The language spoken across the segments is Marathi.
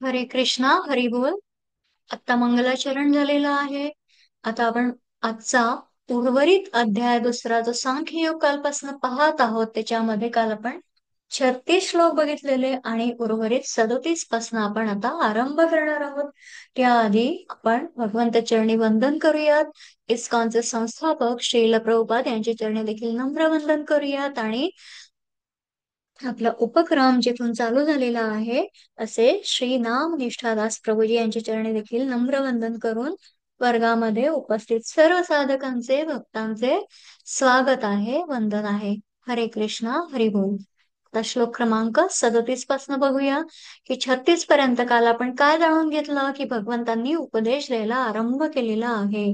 हरे कृष्णा हरी बोल. आता मंगलाचरण झालेलं आहे. आता आपण आजचा उर्वरित अध्याय दुसरा जो सांख्ययोग कालपासून पाहत आहोत त्याच्यामध्ये काल आपण 36 श्लोक बघितलेले आणि उर्वरित 37 पासून आपण आता आरंभ करणार आहोत. त्याआधी आपण भगवंत चरणी वंदन करूयात. इस्कॉनचे संस्थापक श्रील प्रभुपाद यांचे चरणी देखील नम्र वंदन करूयात आणि आपला उपक्रम जिथून चालू झालेला आहे असे श्री नाम निष्ठादास प्रभूजी यांच्या चरणी देखील नम्र वंदन करून वर्गामध्ये उपस्थित सर्व साधकांचे भक्तांचे स्वागत आहे, वंदन आहे. हरे कृष्णा हरी बोल. आता श्लोक क्रमांक 37 पासून बघूया की 36 पर्यंत काल आपण काय जाणून घेतलं की भगवंतांनी उपदेश द्यायला आरंभ केलेला आहे.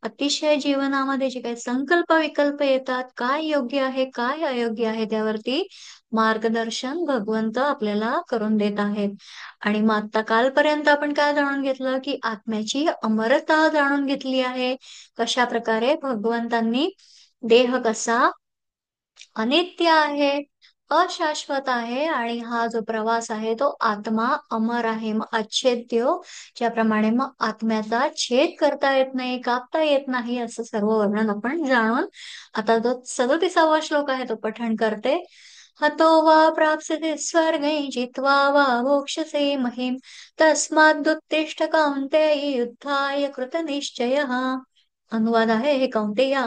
अतिशय जीवनामध्ये जे काही संकल्प विकल्प येतात, काय योग्य आहे काय अयोग्य आहे त्यावरती मार्गदर्शन भगवंत आपल्याला करून देत आहेत. आणि मग आता कालपर्यंत आपण काय जाणून घेतलं की आत्म्याची अमरता जाणून घेतली आहे. कशा प्रकारे भगवंतांनी देह कसा अनित्य आहे, अशाश्वत आहे आणि हा जो प्रवास आहे तो आत्मा अमर आहे, मग अच्छेद्य. ज्याप्रमाणे मग आत्म्याचा छेद करता येत नाही, कापता येत नाही, असं सर्व वर्णन आपण जाणून आता जो 37वा श्लोक आहे तो पठण करते. हतो वा प्राप्स्यते स्वर्गै जित्वा वा भोक्ष्यसे महीम तस्मादुत्तिष्ठ कौन्तेय युद्धाय कृतनिश्चयः. अनुवाद आहे, हे कौंतेया,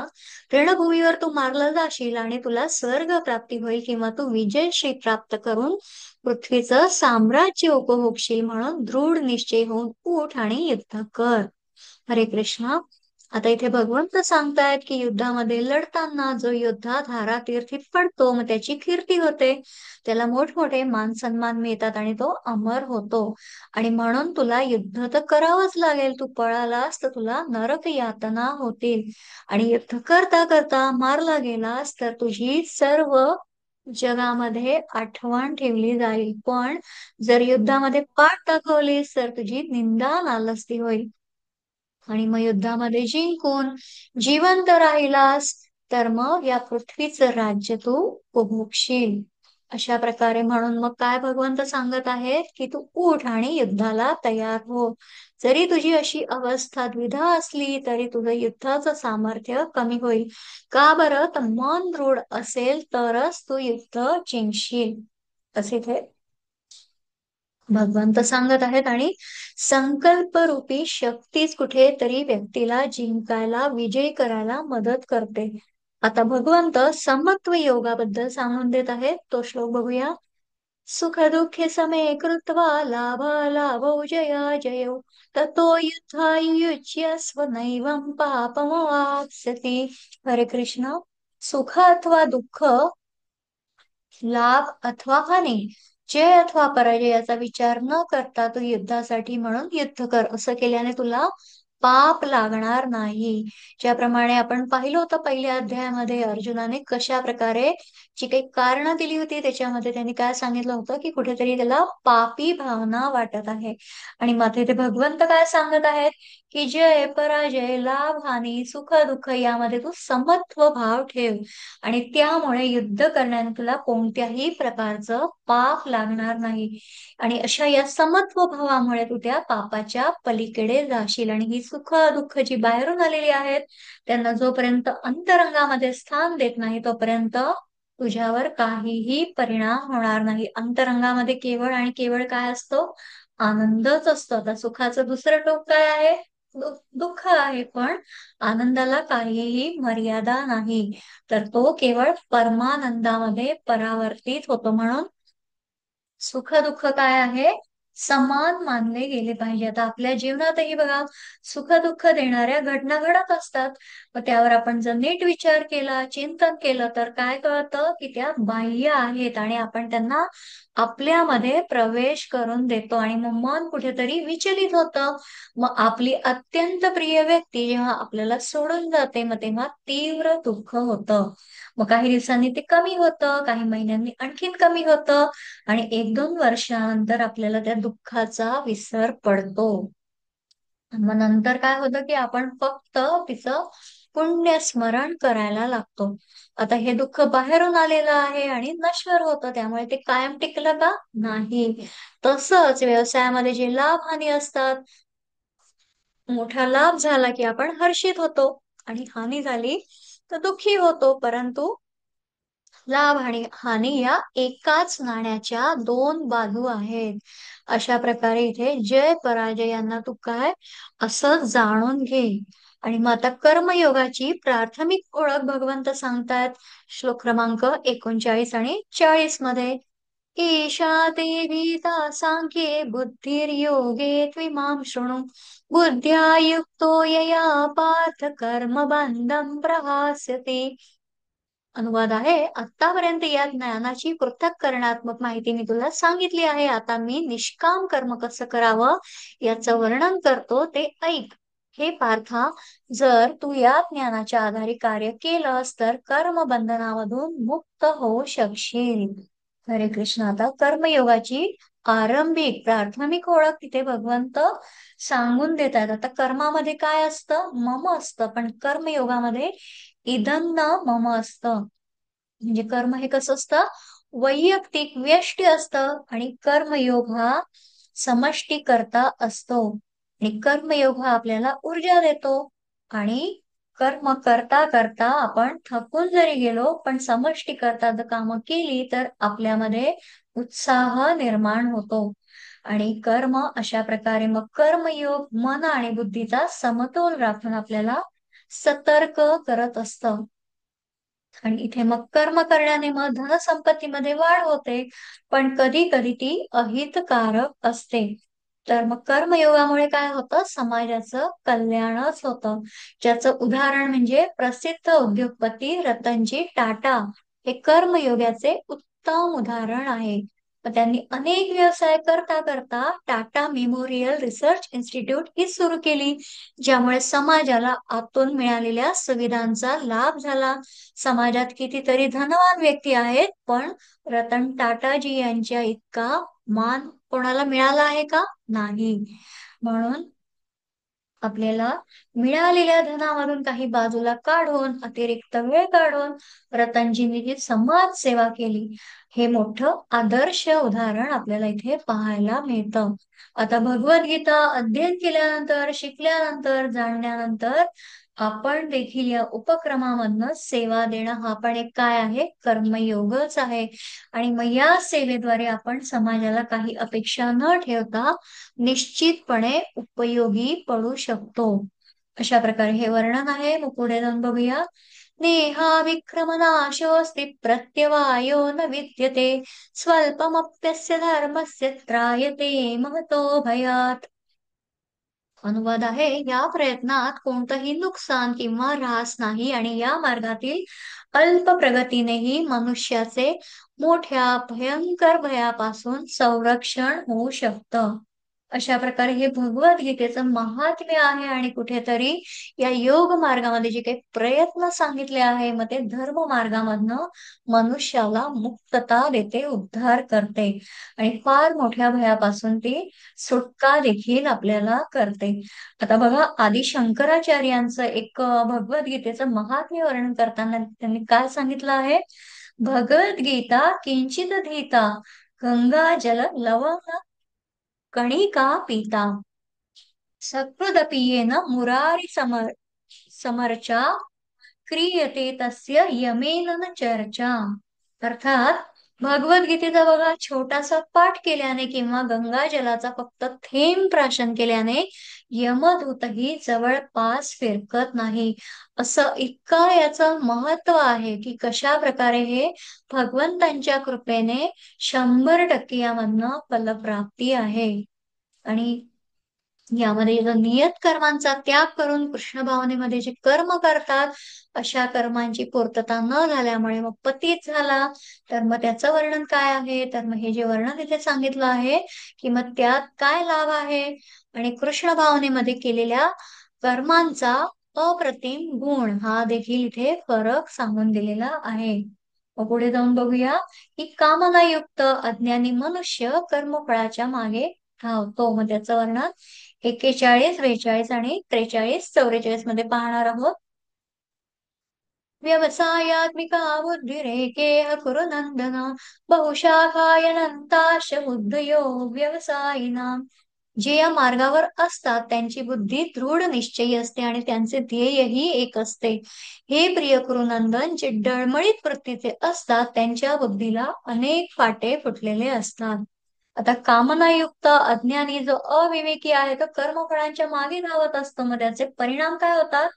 रणभूमीवर तू मारला जाशील आणि तुला स्वर्ग प्राप्ती होईल किंवा तू विजयश्री प्राप्त करून पृथ्वीचं साम्राज्य उपभोगशील, म्हणून दृढ निश्चय होऊन उठ आणि युद्ध कर. हरे कृष्णा. आता इथे भगवंत सांगतायत की युद्धामध्ये लढताना जो योद्धा धारातीर्थी पडतो मग त्याची कीर्ती होते, त्याला मोठमोठे मान सन्मान मिळतात आणि तो अमर होतो. आणि म्हणून तुला युद्ध तर करावंच लागेल, तू पळालास तर तुला नरक यातना होतील. आणि युद्ध करता करता मारला गेलास तर तुझी सर्व जगामध्ये आठवण ठेवली जाईल, पण जर युद्धामध्ये पाठ दाखवलीस तर तुझी निंदा नालस्ती होईल. आणि मग युद्धामध्ये जिंकून जिवंत राहिलास तर मग या पृथ्वीचं राज्य तू उपभोगशील. अशा प्रकारे म्हणून मग काय भगवंत सांगत आहेत की तू उठ आणि युद्धाला तयार हो. जरी तुझी अशी अवस्था द्विधा असली तरी तुझं युद्धाचं सामर्थ्य कमी होईल. का बरं? तर मन दृढ असेल तरच तू युद्ध जिंकशील, असे ते भगवंत सांगत आहेत. आणि संकल्प रूपी शक्तीच कुठेतरी व्यक्तीला जिंकायला, विजयी करायला मदत करते. आता भगवंत समत्व योगाबद्दल सांगून देत आहेत, तो श्लोक बघूया. सुख दुःखे समे कृत्वा लाभ लाभौ जया जयौ ततो युद्धायुज्यस्व नैवं पापमवाप्स्यति. हरे कृष्ण. सुख अथवा दुःख, लाभ अथवा हानी, जय अथवा पराजय याचा विचार न करता तू युद्धासाठी म्हणून युद्ध कर. असं केल्याने तुला पाप लागणार नाही. ज्याप्रमाणे आपण पाहिलं होतं पहिल्या अध्यायामध्ये अर्जुनाने कशा प्रकारे जी काही कारणं दिली होती त्याच्यामध्ये त्यांनी काय सांगितलं होतं की कुठेतरी त्याला पापी भावना वाटत आहे. आणि मध्ये ते भगवंत काय सांगत आहेत की जय पराजय, लाभ हानी, सुख दुःख यामध्ये तू समत्व भाव ठेव आणि त्यामुळे युद्ध करण्याने तुला कोणत्याही प्रकारचं पाप लागणार नाही. आणि अशा या समत्व भावामुळे तू त्या पापाच्या पलीकडे जाशील. आणि ही सुख दुःख जी बाहेरून आलेली आहेत त्यांना जोपर्यंत अंतरंगामध्ये स्थान देत नाही तोपर्यंत तुझ्यावर काहीही परिणाम होणार नाही. अंतरंगामध्ये केवळ आणि केवळ काय असतो? आनंदच असतो. आता सुखाचं दुसरं टोक काय आहे? दुःख आहे, पण आनंदाला काहीही मर्यादा नाही, तर तो केवळ परमानंदामध्ये परावर्तित होतो. म्हणून सुख दुःख काय आहे? समान मानले गेले पाहिजे. आता आपल्या जीवनातही बघा सुख दुःख देणाऱ्या घटना घडत असतात, मग त्यावर आपण जर नीट विचार केला, चिंतन केलं तर काय कळतं की त्या बाह्य आहेत आणि आपण त्यांना आपल्यामध्ये प्रवेश करून देतो आणि मग मन कुठेतरी विचलित होतं. मग आपली अत्यंत प्रिय व्यक्ती जेव्हा आपल्याला सोडून जाते मग तेव्हा तीव्र दुःख होतं. मग काही दिवसांनी ते कमी होतं, काही महिन्यांनी आणखीन कमी होतं आणि 1-2 वर्षानंतर आपल्याला त्या दुःखाचा विसर पडतो. मग नंतर काय होतं की आपण फक्त तिचं पुण्य स्मरण करायला लागतो. आता हे दुःख बाहेरून आलेलं आहे आणि नश्वर होतं, त्यामुळे ते कायम टिकलं का? नाही. तसंच व्यवसायामध्ये जे लाभ हानी असतात, मोठा लाभ झाला की आपण हर्षित होतो आणि हानी झाली तर दुःखी होतो. परंतु लाभ आणि हानी या एकाच नाण्याच्या दोन बाजू आहेत. अशा प्रकारे इथे जय पराजय यांना तू काय असं जाणून घे. आणि मग आता कर्मयोगाची प्राथमिक ओळख भगवंत सांगतात श्लोक क्रमांक 39 आणि 40 मध्ये. ईशा ते भीता सांख्ये बुद्धिर्योगे त्विमां शृणु बुद्ध्या युक्तो यया पार्थ कर्मबन्धं प्रहास्यति. अनुवाद आहे, आतापर्यंत या ज्ञानाची पृथक्करणात्मक माहिती मी तुला सांगितली आहे. आता मी निष्काम कर्म कसं करावं याचं वर्णन करतो, ते ऐक. हे पार्था, जर तू या ज्ञानाच्या आधारे कार्य केलंस तर कर्म बंधनामधून मुक्त होऊ शकशील. हरे कृष्ण. आता कर्मयोगाची आरंभिक प्राथमिक ओळख तिथे भगवंत सांगून देतात. आता कर्मामध्ये काय असतं? मम असतं. पण कर्मयोगामध्ये इदं न मम असतं. म्हणजे कर्म हे कसं असतं? वैयक्तिक व्यष्टी असतं आणि कर्मयोग हा समष्टी करता असतो. आणि कर्मयोग हा आपल्याला ऊर्जा देतो. आणि कर्म करता करता आपण थकून जरी गेलो पण समष्टी करता जर कामं केली तर आपल्यामध्ये उत्साह निर्माण होतो. आणि कर्म अशा प्रकारे मग कर्मयोग मन आणि बुद्धीचा समतोल राखून आपल्याला सतर्क करत असतं. आणि इथे मग कर्म करण्याने मग धनसंपत्तीमध्ये वाढ होते, पण कधी कधी ती अहितकारक असते. तर मग कर्मयोगामुळे काय होतं? समाजाचं कल्याणच होतं. ज्याचं उदाहरण म्हणजे प्रसिद्ध उद्योगपती रतनजी टाटा हे कर्मयोगाचे उत्तम उदाहरण आहे. मग त्यांनी अनेक व्यवसाय करता करता टाटा मेमोरियल रिसर्च इन्स्टिट्यूट ही सुरू केली, ज्यामुळे समाजाला आतून मिळालेल्या सुविधांचा लाभ झाला. समाजात कितीतरी धनवान व्यक्ती आहेत, पण रतन टाटाजी यांच्या इतका मान कोणाला मिळाला आहे का? नाही. म्हणून आपल्याला मिळालेल्या धनामधून काही बाजूला काढून अतिरिक्त वेळ काढून रतनजींनी जी समाज सेवा केली, हे मोठं आदर्श उदाहरण आपल्याला इथे पाहायला मिळतं. आता भगवद्गीता अध्ययन केल्यानंतर, शिकल्यानंतर, जाणल्यानंतर आपण देखील या उपक्रमामधनं सेवा देणं हा पण एक काय आहे? कर्मयोगच आहे. आणि मग या सेवेद्वारे आपण समाजाला काही अपेक्षा न ठेवता निश्चितपणे उपयोगी पडू शकतो. अशा प्रकारे हे वर्णन आहे. मग पुढे जाऊन बघूया. नेहा विक्रमनाशोऽस्ति प्रत्यवायो न विद्यते स्वल्पमप्यस्य धर्मस्य त्रायते महतो भयात्. अनुवाद आहे, या प्रयत्नात कोणतंही नुकसान किंवा ऱ्हास नाही आणि या मार्गातील अल्प प्रगतीनेही मनुष्याचे मोठ्या भयंकर भयापासून संरक्षण होऊ शकतं. अशा प्रकारे हे भगवद्गीतेचं महात्म्य आहे. आणि कुठेतरी या योग मार्गामध्ये जे काही प्रयत्न सांगितले आहे, मग ते धर्म मार्गामधनं मनुष्याला मुक्तता देते, उद्धार करते आणि फार मोठ्या भयापासून ती सुटका देखील आपल्याला करते. आता बघा, आदि शंकराचार्यांचं एक भगवद्गीतेचं महात्म्य वर्णन करताना त्यांनी काय सांगितलं आहे? भगवद्गीता किंचित धीता गंगा जल लवण कणिका पीता सकृदपीयेन मुरारी समर्चा क्रियते तस्य यमेन न चर्चा. अर्थात भगवद्गीतेचा बघा छोटासा पाठ केल्याने किंवा गंगा जलाचा फक्त थेंब प्राशन केल्याने यमदूतही जवळपास फिरकत नाही. असं इतकं याचं महत्व आहे की कशा प्रकारे हे भगवंतांच्या कृपेने 100% यामधनं फलप्राप्ती आहे. आणि यामध्ये जो नियत कर्मांचा त्याग करून कृष्ण भावनेमध्ये जे कर्म करतात, अशा कर्मांची पूर्तता न झाल्यामुळे मग पतित झाला, तर मग त्याचं वर्णन काय आहे? तर मग हे जे वर्णन इथे सांगितलं आहे की मग त्यात काय लाभ आहे आणि कृष्ण भावनेमध्ये केलेल्या कर्मांचा अप्रतिम गुण हा देखील इथे फरक सांगून दिलेला आहे. मग पुढे जाऊन बघूया की कामनायुक्त अज्ञानी मनुष्य कर्मफळाच्या मागे धावतो. मग त्याचं वर्णन 41, 42 आणि 43, 44 मध्ये पाहणार आहोत. व्यवसायात्मिका बुद्धिरेकेह कुरु नन्दन बहुशाखायनन्ताश्च बुद्धयो व्यवसायिनाम. जे या मार्गावर असतात त्यांची बुद्धी दृढ निश्चयी असते आणि त्यांचे ध्येयही एक असते. हे प्रिय कुरुनंदन, जे डळमळीत वृत्तीचे असतात त्यांच्या बुद्धीला अनेक फाटे फुटलेले असतात. आता कामनायुक्त अज्ञानी जो अविवेकी आहे तो कर्मफळांच्या मागे धावत असतो. मग त्याचे परिणाम काय होतात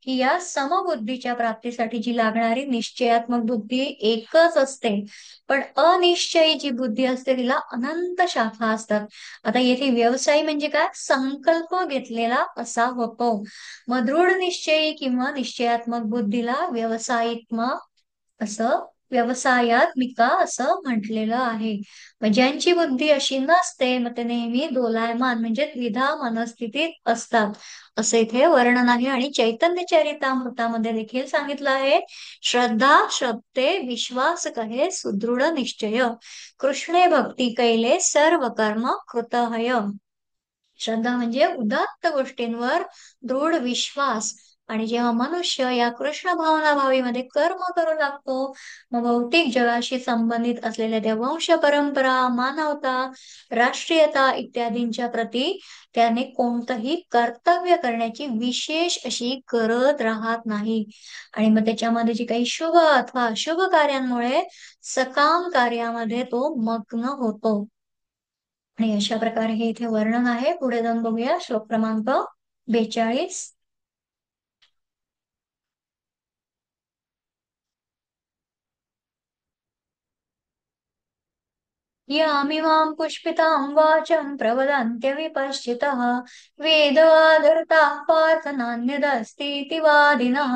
की या समबुद्धीच्या प्राप्तीसाठी जी लागणारी निश्चयात्मक बुद्धी एकच असते, पण अनिश्चयी जी बुद्धी असते तिला अनंत शाखा असतात. आता येथे व्यवसाय म्हणजे काय, संकल्प घेतलेला असा होतो. मग दृढ निश्चयी किंवा निश्चयात्मक बुद्धीला व्यवसायित्मक असं व्यवसायात्मिका असं म्हटलेलं आहे. मग ज्यांची बुद्धी अशी नसते मग ते नेहमी दोलायमान म्हणजे द्विधा मनस्थितीत असतात, असं इथे वर्णन आहे. आणि चैतन्य चरितामृतामध्ये देखील सांगितलं आहे, श्रद्धा श्रद्धे विश्वास कहे सुदृढ निश्चय, कृष्णे भक्ती कैले सर्व कर्म कृतहय. श्रद्धा म्हणजे उदात्त गोष्टींवर दृढ विश्वास. आणि जेव्हा मनुष्य या कृष्ण भावना भावीमध्ये कर्म करू लागतो, मग भौतिक जगाशी संबंधित असलेल्या त्या वंश परंपरा, मानवता, राष्ट्रीयता इत्यादींच्या प्रती त्याने कोणतंही कर्तव्य करण्याची विशेष अशी गरज राहत नाही. आणि मग त्याच्यामध्ये जी काही शुभ अथवा अशुभ कार्यांमुळे सकाम कार्यामध्ये तो मग्न होतो. आणि अशा प्रकारे हे इथे वर्णन आहे. पुढे जाऊन बघूया श्लोक क्रमांक 42. यामिमां पुष्पितां वाचं प्रवदन्त्यविपश्चितः वेदवादर्ताः पार्थ नान्यदस्तीति वादिनः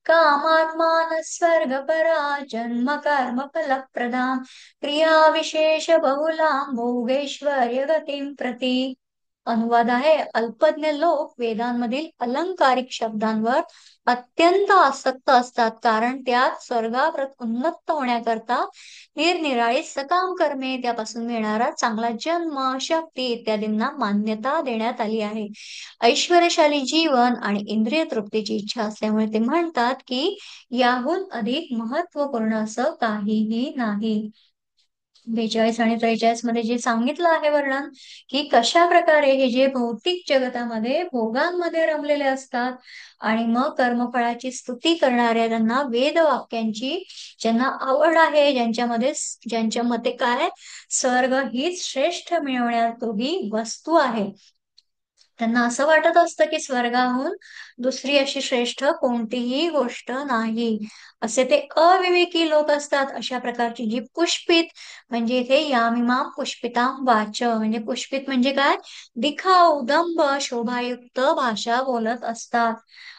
कामात्मानः स्वर्गपरा जन्म कर्म फलप्रदां क्रियाविशेष बहुलां भोगैश्वर्य गतिं प्रति. अनुवाद आहे, अल्पज्ञ लोक वेदांमधील अलंकारिक शब्दांवर अत्यंत आसक्त असतात, कारण त्यात स्वर्गाप्रत उन्नत होण्याकरता निरनिराळी सकाम कर्मे, त्यापासून मिळणारा चांगला जन्म, शक्ती इत्यादींना मान्यता देण्यात आली आहे. ऐश्वर्यशाली जीवन आणि इंद्रिय तृप्तीची इच्छा असल्यामुळे ते म्हणतात की याहून अधिक महत्वपूर्ण असं काहीही नाही. 42 आणि 43 मध्ये जे सांगितलं आहे वर्णन, की कशा प्रकारे हे जे भौतिक जगतामध्ये भोगांमध्ये रमलेले असतात आणि मग कर्मफळाची स्तुती करणाऱ्या त्यांना वेद वाक्यांची ज्यांना आवड आहे, ज्यांच्या मते काय, स्वर्ग हीच श्रेष्ठ मिळवण्यातोही वस्तू आहे, त्यांना असं वाटत असतं की स्वर्गाहून दुसरी अशी श्रेष्ठ कोणतीही गोष्ट नाही. असे ते अविवेकी लोक असतात. अशा प्रकारची जी पुष्पित म्हणजे इथे यामिमाम पुष्पिताम वाच म्हणजे पुष्पित म्हणजे काय, दिखाऊ दंभ शोभायुक्त भाषा बोलत असतात.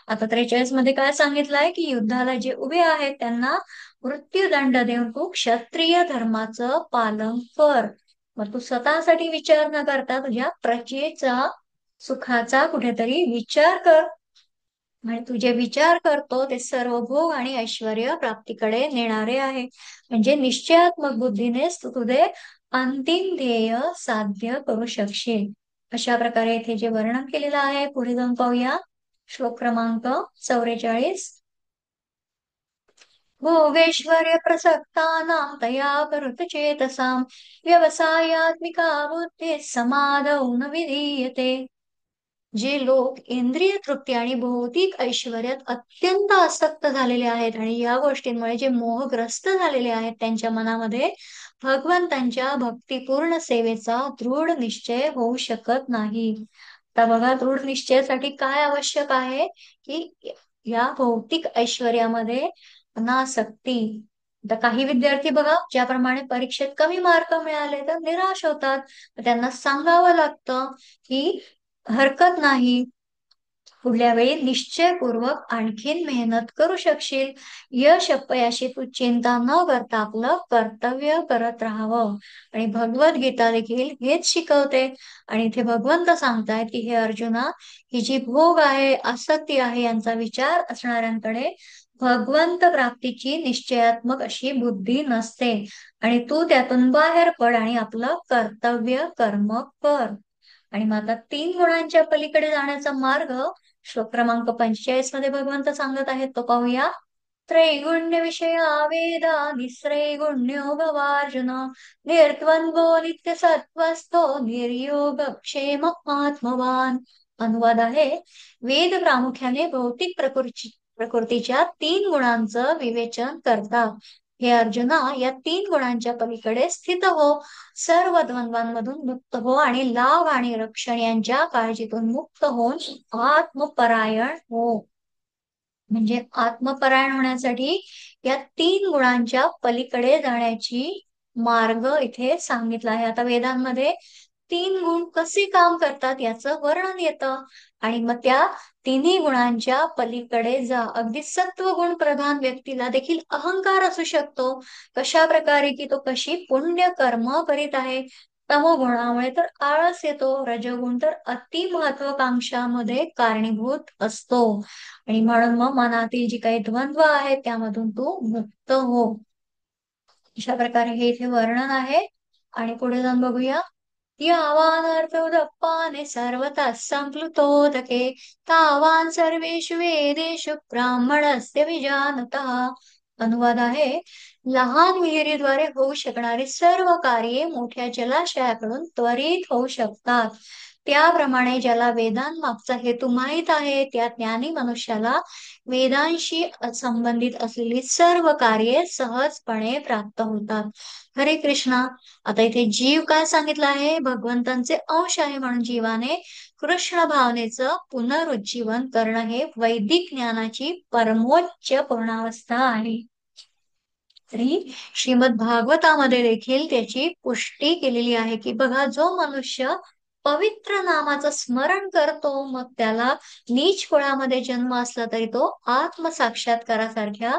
आता 43 मध्ये काय सांगितलंय की युद्धाला जे उभे आहेत त्यांना मृत्यूदंड देऊन तू क्षत्रिय धर्माचं पालन कर. मग तू स्वतःसाठी विचार न करता तुझ्या प्रजेचा सुखाचा कुठेतरी विचार कर. आणि तू जे विचार करतो ते सर्व भोग आणि ऐश्वर प्राप्तीकडे नेणारे आहे. म्हणजे निश्चयात्मक बुद्धीनेच तू तुझे अंतिम ध्येय साध्य करू शकशील. अशा प्रकारे इथे जे वर्णन केलेलं आहे, पुढे जाऊन पाहूया श्लोक क्रमांक 44. भोगैश्वर्य प्रसक्तानां तया करुत चेतसां व्यवसायात्मिका बुद्धी समाधौ न विधीयते. जे लोक इंद्रिय तृप्ती आणि भौतिक ऐश्वर्यात अत्यंत आसक्त झालेले आहेत आणि या गोष्टींमुळे जे मोहग्रस्त झालेले आहेत त्यांच्या मनामध्ये भगवंतांच्या भक्तिपूर्ण सेवेचा दृढ निश्चय होऊ शकत नाही. आता बघा, दृढ निश्चयासाठी काय आवश्यक आहे की या भौतिक ऐश्वर्यामध्ये अनासक्ती. आता काही विद्यार्थी बघा, ज्याप्रमाणे परीक्षेत कमी मार्क मिळाले तर निराश होतात. त्यांना सांगावं लागतं की हरकत नाही, पुढल्या वेळी निश्चयपूर्वक आणखीन मेहनत करू शकशील. यश अपयशी तू चिंता न करता आपलं कर्तव्य करत राहावं. आणि भगवद्गीता देखील हेच शिकवते. आणि इथे भगवंत सांगतायत की हे अर्जुना, ही जी भोग आहे, आसक्ती आहे, यांचा विचार असणाऱ्यांकडे भगवंत प्राप्तीची निश्चयात्मक अशी बुद्धी नसते. आणि तू त्यातून बाहेर पड आणि आपलं कर्तव्य कर्म कर. आणि मग आता 3 गुणांच्या पलीकडे जाण्याचा मार्ग श्लोक क्रमांक 45 मध्ये भगवंत सांगत आहेत, तो पाहूया. त्रैगुण्य विषया वेदा निस्त्रैगुण्यो भवार्जुन निर्द्वंद्वो नित्य सत्वस्थो निर्योग क्षेम आत्मवान. अनुवाद आहे, वेद प्रामुख्याने भौतिक प्रकृतीच्या 3 गुणांचं विवेचन करतात. हे अर्जुना, या 3 गुणांच्या पलीकडे स्थित हो, सर्व द्वंद्वांमधून मुक्त हो आणि लाभ आणि रक्षण यांच्या काळजीतून मुक्त होऊन आत्मपरायण हो. म्हणजे आत्मपरायण होण्यासाठी या 3 गुणांच्या पलीकडे जाण्याची मार्ग इथे सांगितला आहे. आता वेदांमध्ये 3 गुण कसे काम करतात याचं वर्णन येतं आणि मग त्या 3ही गुणांच्या पलीकडे जा. अगदी सत्वगुण प्रधान व्यक्तीला देखील अहंकार असू शकतो. कशा प्रकारे की तो कशी पुण्य कर्म करीत आहे. तमोगुणामुळे तर आळस येतो. रजोगुण तर अति महत्वाकांक्षामध्ये कारणीभूत असतो. आणि म्हणून मग मनातील जी काही द्वंद्व आहेत त्यामधून तू मुक्त हो. अशा प्रकारे हे इथे वर्णन आहे. आणि पुढे जाऊन बघूया. यावानर्थोदप्पाने सर्वतः संप्लुतोदके तावान सर्वेषु वेदेषु ब्राह्मणस्य विजानतः. अनुवाद आहे, लहान विहिरीद्वारे होऊ शकणारी सर्व कार्ये मोठ्या जलाशयाकडून त्वरित होऊ शकतात. त्याप्रमाणे ज्याला वेदांमागचा हेतू माहित आहे त्या ज्ञानी मनुष्याला वेदांशी संबंधित असलेली सर्व कार्ये सहजपणे प्राप्त होतात. हरे कृष्णा. आता इथे जीव काय सांगितलं आहे, भगवंतांचे अंश आहे म्हणून जीवाने कृष्ण भावनेचं पुनरुज्जीवन करणं हे वैदिक ज्ञानाची परमोच्च पूर्णावस्था आहे. तरी श्रीमद भागवतामध्ये देखील त्याची पुष्टी केलेली आहे की बघा, जो मनुष्य पवित्र नामाचं स्मरण करतो मग त्याला नीच कुळामध्ये जन्म असला तरी तो आत्मसाक्षात्कारासारख्या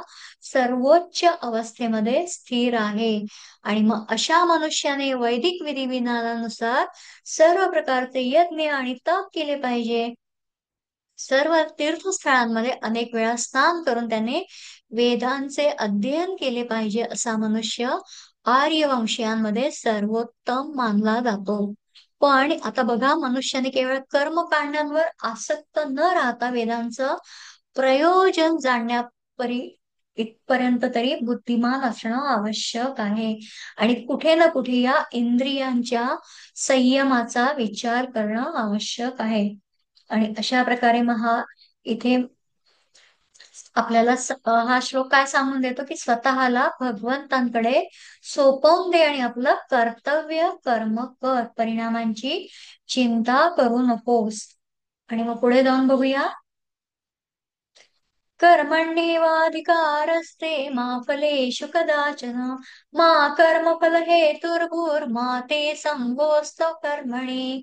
सर्वोच्च अवस्थेमध्ये स्थिर आहे. आणि मग अशा मनुष्याने वैदिक विधिविधानानुसार सर्व प्रकारचे यज्ञ आणि तप केले पाहिजे. सर्व तीर्थस्थळांमध्ये अनेक वेळा स्नान करून त्याने वेदांचे अध्ययन केले पाहिजे. असा मनुष्य आर्यवंशीयांमध्ये सर्वोत्तम मानला जातो. पण आता बघा, मनुष्याने केवळ कर्मकांडांवर आसक्त न राहता वेदांचं प्रयोजन जाणण्यापरी इथपर्यंत तरी बुद्धिमान असणं आवश्यक आहे. आणि कुठे ना कुठे या इंद्रियांच्या संयमाचा विचार करणं आवश्यक आहे. आणि अशा प्रकारे मग हा इथे आपल्याला हा श्लोक काय सांगून देतो की स्वतःला भगवंतांकडे सोपवून दे आणि आपलं कर्तव्य कर्म कर, परिणामांची चिंता करू नकोस. आणि मग पुढे जाऊन बघूया. कर्मण्येवाधिकारस्ते मा फलेषु कदाचन मा कर्मफल हेतुर्भुर्मा ते संगोऽस्त्व कर्मणि.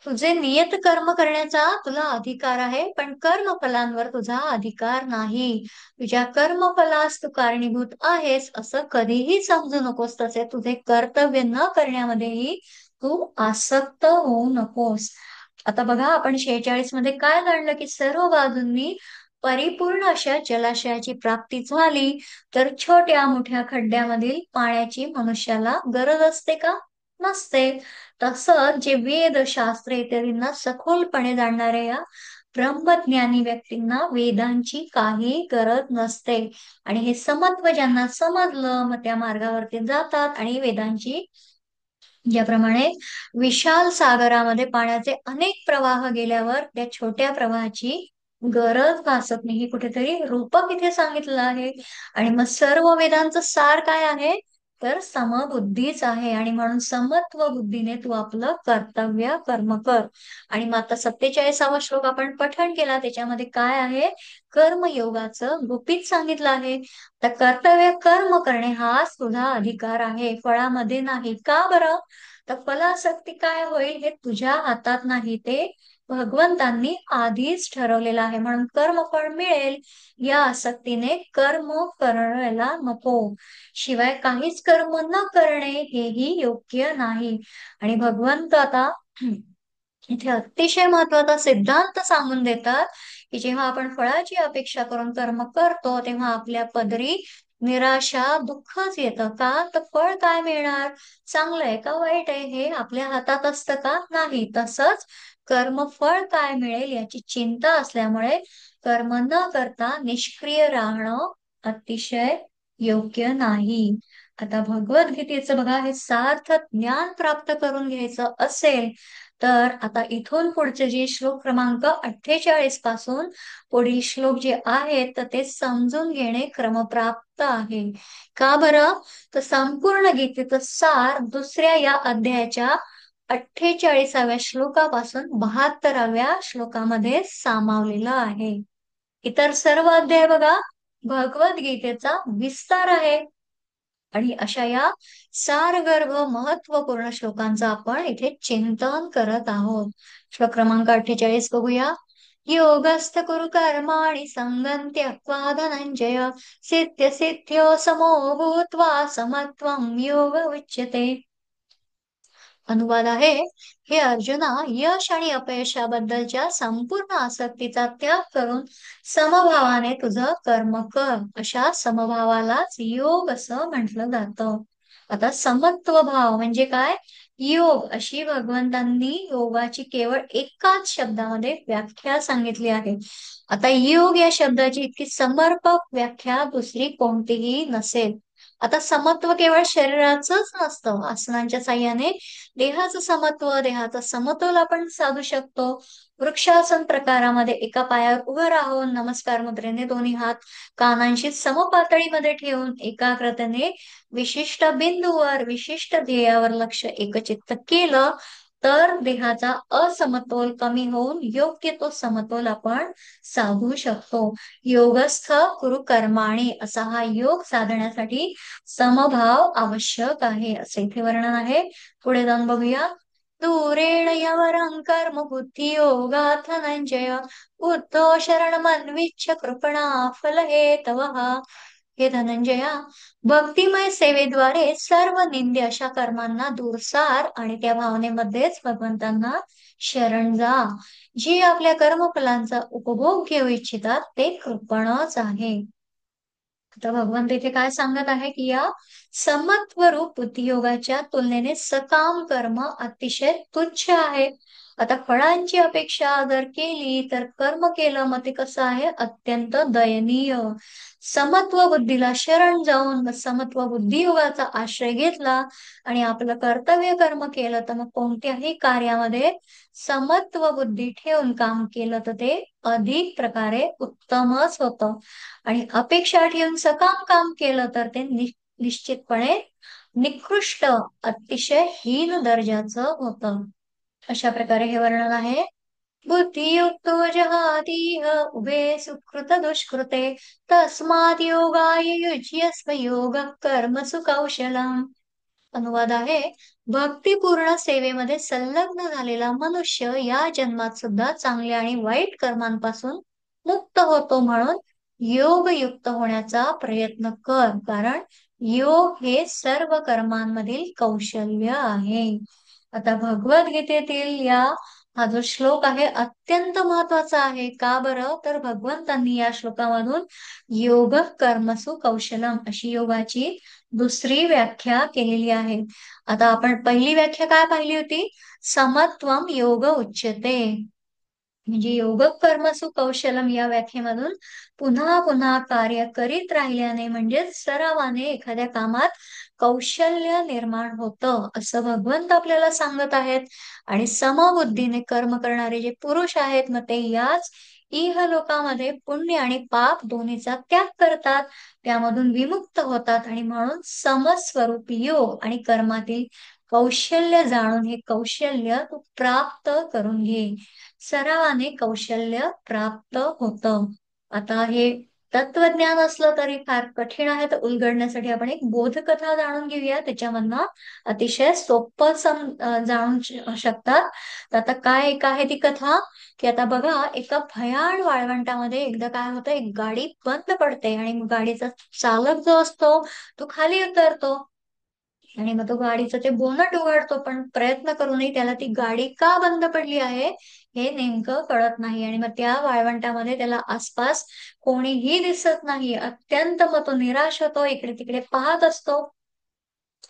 तुझे नियत कर्म करण्याचा तुला अधिकार आहे पण कर्मफलांवर तुझा अधिकार नाही. तुझ्या कर्मफलास तू कारणीभूत आहेस असं कधीही समजू नकोस. तसे तुझे कर्तव्य न करण्यामध्येही तू आसक्त होऊ नकोस. आता बघा, आपण 46 मध्ये काय जाणलं की सर्व बाजूंनी परिपूर्ण अशा जलाशयाची प्राप्ती झाली तर छोट्या मोठ्या खड्ड्यामधील पाण्याची मनुष्याला गरज असते का? नसते. तसंच जे वेद शास्त्र इत्यादींना सखोलपणे जाणणाऱ्या या ब्रह्मज्ञानी व्यक्तींना वेदांची काही गरज नसते. आणि हे समत्व ज्यांना समजलं मग त्या मार्गावरती जातात आणि वेदांची, ज्याप्रमाणे विशाल सागरामध्ये पाण्याचे अनेक प्रवाह गेल्यावर त्या छोट्या प्रवाहाची गरज भासत नाही, कुठेतरी रूपक इथे सांगितलं आहे. आणि मग सर्व वेदांचं सार काय आहे तर समबुद्धीच आहे. आणि म्हणून समत्व बुद्धीने तू आपलं कर्तव्य कर्म कर. आणि मग आता 47वा श्लोक आपण पठण केला, त्याच्यामध्ये काय आहे, कर्मयोगाचं गुपित सांगितलं आहे. तर कर्तव्य कर्म करणे हाच तुझा अधिकार आहे, फळामध्ये नाही. का बरं? तर फलासक्ती काय होईल हे तुझ्या हातात नाही, ते भगवंतांनी आधीच ठरवलेलं आहे. म्हणून कर्मफळ मिळेल या आसक्तीने कर्म करायला नको. शिवाय काहीच कर्म न करणे हेही योग्य नाही. आणि भगवंत आता इथे अतिशय महत्वाचा सिद्धांत सांगून देतात की जेव्हा आपण फळाची अपेक्षा करून कर्म करतो तेव्हा आपल्या पदरी निराशा, दुःखच येतं. का? तर फळ काय मिळणार? चांगलं आहे का वाईट आहे हे आपल्या हातात असतं का? नाही. तसंच कर्मफळ काय मिळेल याची चिंता असल्यामुळे कर्म न करता निष्क्रिय राहणं अतिशय योग्य नाही. आता भगवद्गीतेचं बघा, हे सार्थ ज्ञान प्राप्त करून घ्यायचं असेल तर आता इथून पुढचे जे श्लोक क्रमांक 48 पासून पुढील श्लोक जे आहेत तर ते समजून घेणे क्रमप्राप्त आहे. का बरं? तर संपूर्ण गीतेचं सार दुसऱ्या या अध्यायाच्या 48व्या श्लोकापासून 72व्या श्लोकामध्ये सामावलेलं आहे. इतर सर्व अध्याय बघा भगवद्गीतेचा विस्तार आहे. आणि अशा या सारगर्भ महत्वपूर्ण श्लोकांचं आपण इथे चिंतन करत आहोत. श्लोक क्रमांक 48 बघूया. योगस्थ कुरु कर्माणि संगं त्यक्त्वा धनंजय सिद्ध्य सिद्ध्यो समो भूत्वा समत्वं योग उच्यते. अनुवाद आहे, हे अर्जुना, यश आणि अपयशाबद्दलच्या संपूर्ण आसक्तीचा त्याग करून समभावाने तुझं कर्म कर. अशा समभावालाच योग असं म्हटलं जातं. आता समत्व भाव म्हणजे काय? योग अशी भगवंतांनी योगाची केवळ एकाच शब्दामध्ये व्याख्या सांगितली आहे. आता योग या शब्दाची इतकी समर्पक व्याख्या दुसरी कोणतीही नसेल. आता समत्व केवळ शरीराचंच नसतं. आसनांच्या साह्याने देहाचं समतोल आपण साधू शकतो. वृक्षासन प्रकारामध्ये एका पायावर उभं राहून नमस्कार मुद्रेने दोन्ही हात कानांशी समपातळीमध्ये ठेवून एकाग्रतेने विशिष्ट बिंदूवर विशिष्ट ध्येयावर लक्ष एकचित्त केलं तर देहाचा असमतोल कमी होऊन योग्य तो समतोल आपण साधू शकतो. योगस्थ कुरु कर्माणि असा हा योग साधण्यासाठी समभाव आवश्यक आहे असे इथे वर्णन आहे. पुढे जाऊन बघूया. दूरेण यवरं कर्म बुद्धी योगाथ धनंजय बुद्धो शरणमन्विच्छ कृपणा फल हेतवः. हे धनंजया, भक्तिमय सेवेद्वारे सर्व निंद्य अशा कर्मांना दूर सार आणि त्या भावनेमध्येच भगवंतांना शरण जा. जी आपल्या कर्मफलांचा उपभोग घेऊ इच्छितात ते कृपणच आहे. तर भगवंत इथे काय सांगत आहे की या समत्व रूप बुद्धियोगाच्या तुलनेने सकाम कर्म अतिशय तुच्छ आहे. आता फळांची अपेक्षा जर केली तर कर्म केलं मग ते कसं आहे? अत्यंत दयनीय. समत्व बुद्धीला शरण जाऊन समत्व बुद्धियोगाचा आश्रय घेतला आणि आपलं कर्तव्य कर्म केलं तर मग कोणत्याही कार्यामध्ये समत्व बुद्धी ठेवून काम केलं तर ते अधिक प्रकारे उत्तमच होतं. आणि अपेक्षा ठेवून सकाम काम केलं तर ते निश्चितपणे निकृष्ट अतिशय हीन दर्जाचं होतं. अशा प्रकारे हे वर्णन आहे. बुद्धियुक्तो जहातीह उभे सुकृत दुष्कृते तस्मात् योगाय युज्यस्व योग कर्मसु कौशलम. अनुवाद आहे, भक्तिपूर्ण सेवेमध्ये संलग्न झालेला मनुष्य या जन्मात सुद्धा चांगल्या आणि वाईट कर्मांपासून मुक्त होतो. म्हणून योगयुक्त होण्याचा प्रयत्न कर, कारण योग हे सर्व कर्मांमधील कौशल्य आहे. आता भगवद्गीतेतील हा जो श्लोक आहे अत्यंत महत्वाचा आहे. का बरं? तर भगवंतांनी या श्लोकामधून योग कर्मसु कौशलम अशी योगाची दुसरी व्याख्या केलेली आहे. आता आपण पहिली व्याख्या काय पाहिली होती? समत्वम योग उच्यते. म्हणजे योग कर्मसु कौशलम या व्याख्येमधून पुन्हा पुन्हा कार्य करीत राहिल्याने म्हणजे सरावाने एखाद्या कामात कौशल्य निर्माण होतं असं भगवंत आपल्याला सांगत आहेत. आणि समबुद्धीने कर्म करणारे जे पुरुष आहेत मग ते याच इहलोकामध्ये पुण्य आणि पाप दोन्हीचा त्याग करतात, त्यामधून विमुक्त होतात आणि म्हणून समस्वरूपी योग आणि कर्मातील कौशल्य जाणून हे कौशल्य तू प्राप्त करून घे. सरावाने कौशल्य प्राप्त होतं. आता हे तत्वज्ञान असलं तरी फार कठीण आहे तर उलगडण्यासाठी आपण एक बोधकथा जाणून घेऊया. त्याच्यामधनं अतिशय सोपं जाणून शकतात. तर आता काय एक आहे ती कथा, की आता बघा एका भयाण वाळवंटामध्ये एकदा काय होतं, एक गाडी बंद पडते आणि गाडीचा चालक जो असतो तो खाली उतरतो. आणि मग तो गाडीचं ते बोनट उघडतो, पण प्रयत्न करूनही त्याला ती गाडी का बंद पडली आहे हे नेमकं कळत नाही. आणि मग त्या वाळवंटामध्ये त्याला आसपास कोणीही दिसत नाही. अत्यंत मग तो निराश होतो, इकडे तिकडे पाहत असतो.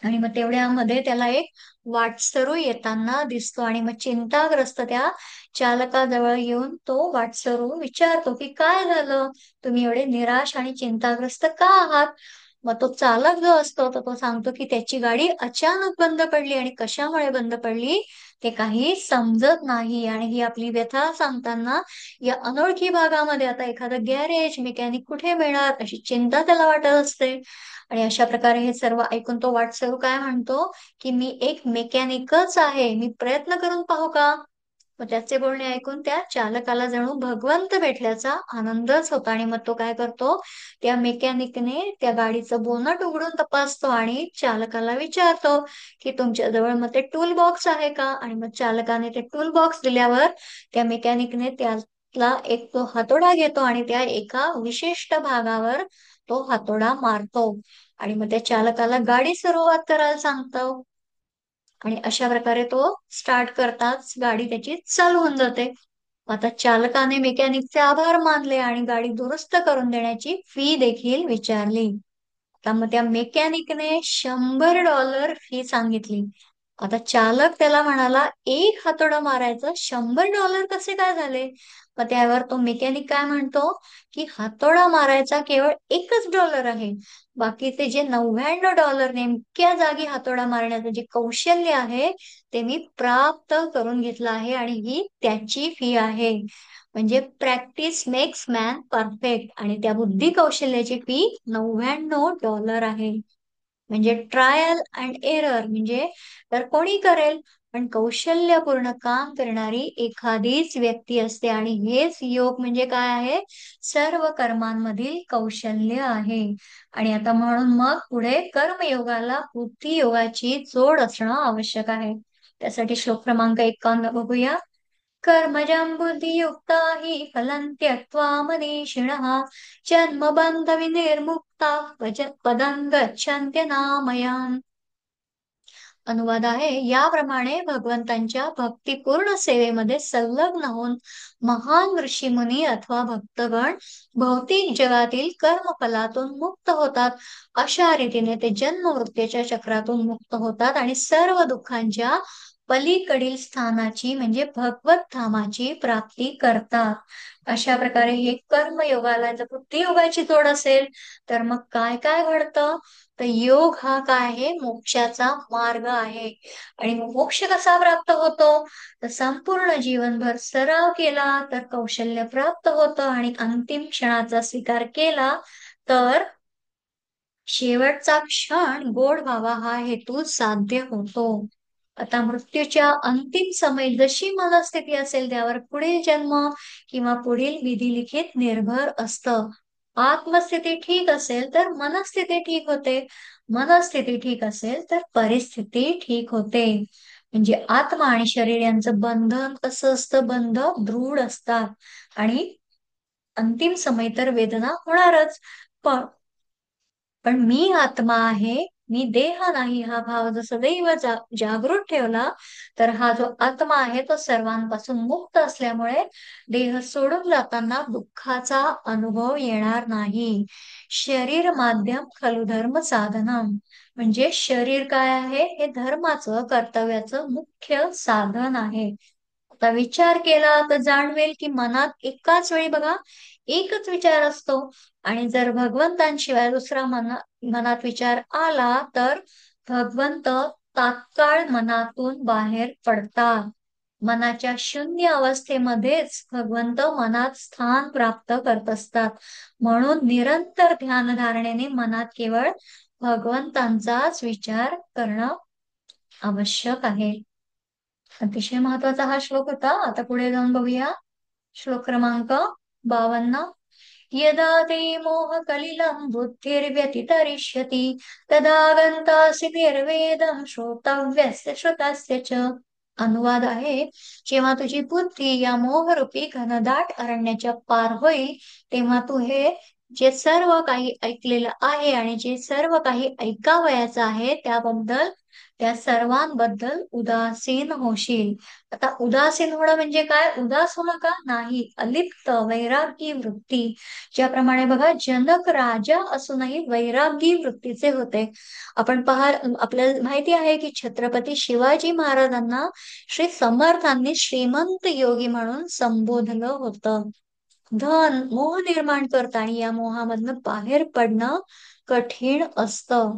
आणि मग तेवढ्यामध्ये त्याला एक वाटसरू येताना दिसतो, आणि मग चिंताग्रस्त त्या चालकाजवळ येऊन तो वाटसरू विचारतो की काय झालं, तुम्ही एवढे निराश आणि चिंताग्रस्त का आहात? मग तो चालक जो असतो तो सांगतो की त्याची गाडी अचानक बंद पडली, आणि कशामुळे बंद पडली ते काही समजत नाही. आणि ही आपली व्यथा सांगताना या अनोळखी भागामध्ये आता एखादं गॅरेज मेकॅनिक कुठे मिळणार अशी चिंता त्याला वाटत असते. आणि अशा प्रकारे हे सर्व ऐकून तो वाटसरू काय म्हणतो की मी एक मेकॅनिकच आहे, मी प्रयत्न करून पाहू का? मग त्याचे बोलणे ऐकून त्या चालकाला जणू भगवंत भेटल्याचा आनंदच होता. आणि मग तो काय करतो, त्या मेकॅनिकने त्या गाडीचं बोनट उघडून तपासतो आणि चालकाला विचारतो की तुमच्या जवळ मग ते टूल बॉक्स आहे का? आणि मग चालकाने ते टूल बॉक्स दिल्यावर त्या मेकॅनिकने त्याला एक तो हातोडा घेतो आणि त्या एका विशिष्ट भागावर तो हातोडा मारतो. आणि मग त्या चालकाला गाडी सुरुवात करायला सांगतो. आणि अशा प्रकारे तो स्टार्ट करताच गाडी त्याची चालू होऊन जाते. आता चालकाने मेकॅनिकचे आभार मानले आणि गाडी दुरुस्त करून देण्याची फी देखील विचारली. आता मग त्या मेकॅनिकने $100 फी सांगितली. आता चालक त्याला म्हणाला, एक हातोडा मारायचं $100 कसे काय झाले? मग त्यावर तो मेकॅनिक काय म्हणतो की हातोडा मारायचा केवळ $1 आहे, बाकीचे जे $99 नेमक्या जागी हातोडा मारण्याचं जे कौशल्य आहे ते मी प्राप्त करून घेतलं आहे, आणि ही त्याची फी आहे. म्हणजे प्रॅक्टिस मेक्स मॅन परफेक्ट, आणि त्या बुद्धी कौशल्याची फी $99 आहे. म्हणजे ट्रायल अँड एरर, म्हणजे तर कोणी करेल, पण कौशल्यपूर्ण काम करणारी एखादीच व्यक्ती असते. आणि हेच योग म्हणजे काय आहे, सर्व कर्मांमधील कौशल्य आहे. आणि आता म्हणून मग पुढे कर्मयोगाला बुद्धियोगाची जोड असणं आवश्यक आहे. त्यासाठी श्लोक क्रमांक 51 बघूया. कर्मजं बुद्धियुक्ता हि फलं त्यक्त्वा मनीषिणः जन्मबन्ध विनिर्मुक्ता पदं गच्छन्त्यनामयान्. अनुवाद आहे, याप्रमाणे भगवंतांच्या भक्तिपूर्ण सेवेमध्ये संलग्न होऊन महान ऋषीमुनी अथवा भक्तगण भौतिक जगातील कर्मफलातून मुक्त होतात. अशा रीतीने ते जन्म मृत्यूच्या चक्रातून मुक्त होतात आणि सर्व दुःखांच्या पलीकडील स्थानाची म्हणजे भगवत धामाची प्राप्ती करतात. अशा प्रकारे हे कर्मयोगाला जर बुद्धियोगाची जोड असेल तर मग काय काय घडतं, तर योग हा काय आहे, मोक्षाचा मार्ग आहे. आणि मग मोक्ष कसा प्राप्त होतो, तर संपूर्ण जीवनभर सराव केला तर कौशल्य प्राप्त होतं, आणि अंतिम क्षणाचा स्वीकार केला तर शेवटचा क्षण गोड व्हावा हा हेतू साध्य होतो. आता मृत्यूच्या अंतिम समय जशी मनस्थिती असेल त्यावर पुढील जन्म किंवा पुढील विधी लिखित निर्भर असतं. आत्मस्थिती ठीक असेल तर मनस्थिती ठीक होते, मनस्थिती ठीक असेल तर परिस्थिती ठीक होते. म्हणजे आत्मा आणि शरीर यांचं बंधन कसं असतं, बंध दृढ असतात. आणि अंतिम समय तर वेदना होणारच, पण पण मी आत्मा आहे, मी देह नाही, हा भाव जर सदैव जागृत ठेवला तर हा जो आत्मा आहे तो सर्वांपासून मुक्त असल्यामुळे देह सोडून जाताना दुःखाचा अनुभव येणार नाही. शरीर माध्यम खलु धर्म साधनम, म्हणजे शरीर काय आहे, हे धर्माचं कर्तव्याचं मुख्य साधन आहे. आता विचार केला तर जाणवेल की मनात एकाच वेळी बघा एकच विचार असतो, आणि जर भगवंतांशिवाय दुसरा मनात विचार आला तर भगवंत तात्काळ मनातून बाहेर पडतात. मनाच्या शून्य अवस्थेमध्येच भगवंत मनात स्थान प्राप्त करत असतात. म्हणून निरंतर ध्यान धारणेने मनात केवळ भगवंतांचाच विचार करणं आवश्यक आहे. अतिशय महत्वाचा हा श्लोक होता. आता पुढे जाऊन बघूया श्लोक क्रमांक 52. यदा ते मोहकलिलं बुद्धिर्व्यतितरिष्यति तदा गन्तासि निर्वेदं श्रोतव्यस्य श्रुतस्य च. अनुवाद आहे, जेव्हा तुझी बुद्धी या मोहरूपी घनदाट अरण्याच्या पार होईल तेव्हा तू हे जे सर्व काही ऐकलेलं आहे आणि जे सर्व काही ऐकावयाचं आहे त्याबद्दल, त्या सर्वांबद्दल उदासीन होशील. आता उदासीन होणं म्हणजे काय? उदास होणं का नाही, अलिप्त वैरागी वृत्ती. ज्याप्रमाणे बघा, जनक राजा असूनही वैरागी वृत्तीचे होते. आपण आपल्याला माहिती आहे की छत्रपती शिवाजी महाराजांना श्री समर्थांनी श्रीमंत योगी म्हणून संबोधलं होतं. धन मोह निर्माण करतं आणि या मोहामधनं बाहेर पडणं कठीण असतं.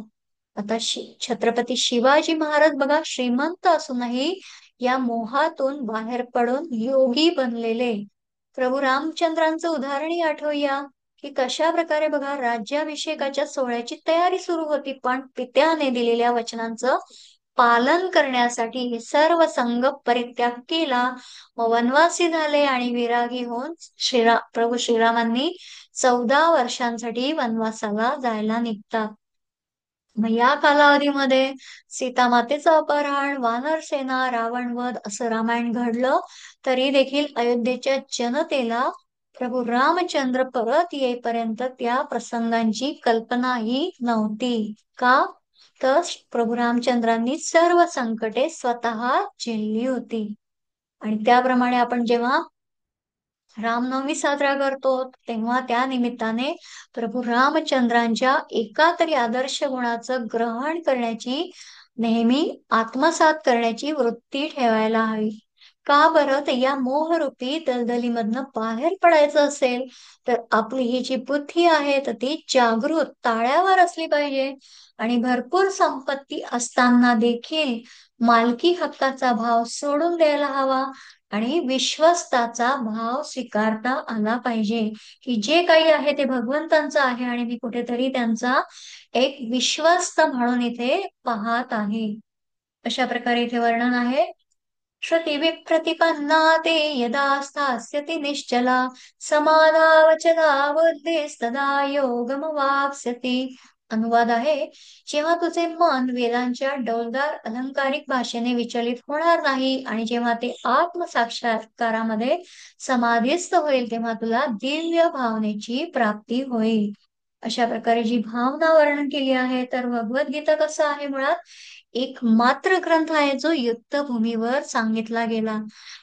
आता छत्रपती शिवाजी महाराज बघा, श्रीमंत असूनही या मोहातून बाहेर पडून योगी बनलेले. प्रभू रामचंद्रांचं उदाहरणही आठवूया की कशा प्रकारे बघा, राज्याभिषेकाच्या सोहळ्याची तयारी सुरू होती, पण पित्याने दिलेल्या वचनांचं पालन करण्यासाठी हे सर्व संघ परित्याग केला. मग वनवासी झाले आणि विरागी होऊन प्रभू श्रीरामांनी 14 वर्षांसाठी वनवासाला जायला निघतात. मग या कालावधीमध्ये सीतामातेचं अपहरण, वानर सेना, रावणवध असं रामायण घडलं. तरी देखील अयोध्येच्या जनतेला प्रभू रामचंद्र परत येईपर्यंत त्या प्रसंगांची कल्पनाही नव्हती. का? तर प्रभू रामचंद्रांनी सर्व संकटे स्वतः झेलली होती. आणि त्याप्रमाणे आपण जेव्हा रामनवमी साजरा करतो, तेव्हा त्या निमित्ताने प्रभू रामचंद्रांच्या एका तरी आदर्श गुणाचं ग्रहण करण्याची, नेहमी आत्मसात करण्याची वृत्ती ठेवायला हवी. का बरं? तर या मोहरूपी दलदलीमधनं बाहेर पडायचं असेल तर आपली ही जी बुद्धी आहे तर ती जागृत ताळ्यावर असली पाहिजे. आणि भरपूर संपत्ती असताना देखील मालकी हक्काचा भाव सोडून द्यायला हवा आणि विश्वस्ताचा भाव स्वीकारता आला पाहिजे, की जे काही आहे ते भगवंतांचं आहे आणि मी कुठेतरी त्यांचा एक विश्वस्त म्हणून इथे पाहत आहे. अशा प्रकारे इथे वर्णन आहे. श्रुती विप्रतिपन्ना ते यदा स्थास्यति निश्चला समाधावचला बुद्धिस्तदा योगमवाप्स्यति. अनुवाद आहे, जेव्हा तुझे मन वेदांच्या डौलदार अलंकारिक भाषेने विचलित होणार नाही आणि जेव्हा ते आत्मसाक्षात्कारामध्ये समाधीस्थ होईल, तेव्हा तुला दिव्य भावनेची प्राप्ती होईल. अशा प्रकारे जी भावना वर्णन केली आहे. तर भगवद्गीता कसं आहे, मुळात एक मात्र ग्रंथ आहे जो युद्धभूमीवर सांगितला गेला.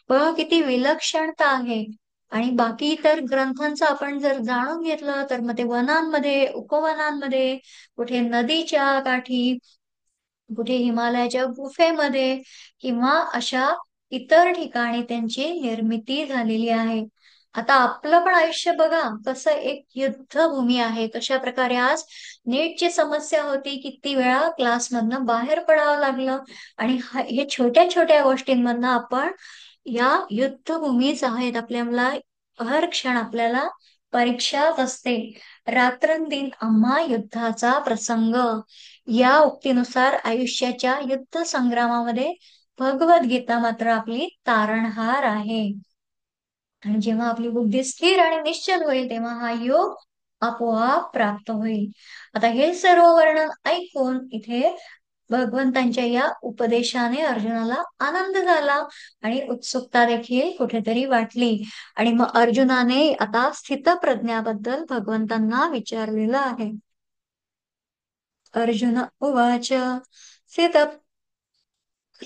बघा किती विलक्षणता आहे. आणि बाकी इतर ग्रंथांचं आपण जर जाणून घेतलं तर मग ते वनांमध्ये, उपवनांमध्ये, कुठे नदीच्या काठी, कुठे हिमालयाच्या गुफेमध्ये किंवा अशा इतर ठिकाणी त्यांची निर्मिती झालेली आहे. आता आपलं पण आयुष्य बघा कसं एक युद्धभूमी आहे. कशा प्रकारे आज नेटची समस्या होती, किती वेळा क्लासमधनं बाहेर पडावं लागलं. आणि हे छोट्या छोट्या गोष्टींमधनं आपण या युद्धभूमीच आहेत. आपल्याला हर क्षण आपल्याला परीक्षाच असते. रात्रंदिन आम्हा युद्धाचा प्रसंग. या उक्तीनुसार आयुष्याच्या युद्ध संग्रामामध्ये भगवद्गीता मात्र आपली तारणहार आहे. आणि जेव्हा आपली बुद्धी स्थिर आणि निश्चल होईल तेव्हा हा योग आपोआप प्राप्त होईल. आता हे सर्व वर्णन ऐकून इथे भगवंतांच्या या उपदेशाने अर्जुनाला आनंद झाला आणि उत्सुकता देखील कुठेतरी वाटली. आणि मग अर्जुनाने आता स्थितप्रज्ञाबद्दल भगवंतांना विचारलेलं आहे. अर्जुन उवाच स्थित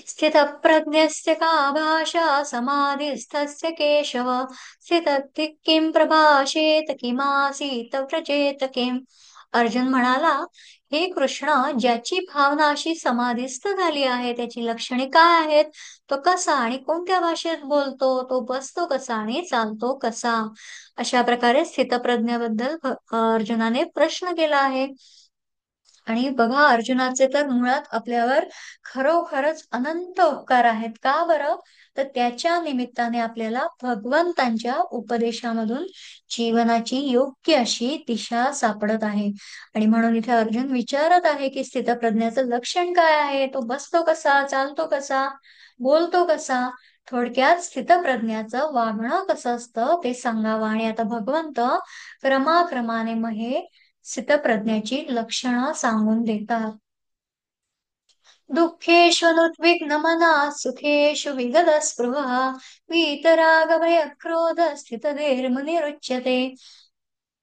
स्थितप्रज्ञस्य का भाषा समाधिस्थस्य केशव स्थितत्ति किं प्रभाषेत किमासीत व्रजेत किम. अर्जुन म्हणाला, हे कृष्ण, ज्याची भावना अशी समाधिस्थ झाली आहे त्याची लक्षणे काय आहेत? तो कसा आणि कोणत्या भाषेत बोलतो? तो बसतो कसा आणि चालतो कसा? अशा प्रकारे स्थितप्रज्ञाबद्दल अर्जुनाने प्रश्न केला आहे. आणि बघा, अर्जुनाचे तर मुळात आपल्यावर खरोखरच अनंत उपकार आहेत. का बरं? तर त्याच्या निमित्ताने आपल्याला भगवंतांच्या उपदेशामधून जीवनाची योग्य अशी दिशा सापडत आहे. आणि म्हणून इथे अर्जुन विचारत आहे की स्थितप्रज्ञाचं लक्षण काय आहे? तो बसतो कसा, चालतो कसा, बोलतो कसा? थोडक्यात स्थितप्रज्ञाचं वागणं कसं असतं ते सांगावं. आणि आता भगवंत क्रमाक्रमाने मग हे स्थितप्रज्ञाची लक्षणं सांगून देतात. दुःखेष्वनुद्विग्नमना सुखेषु विगतस्पृहः वीतरागभयक्रोध स्थितधीर्मुनिरुच्यते.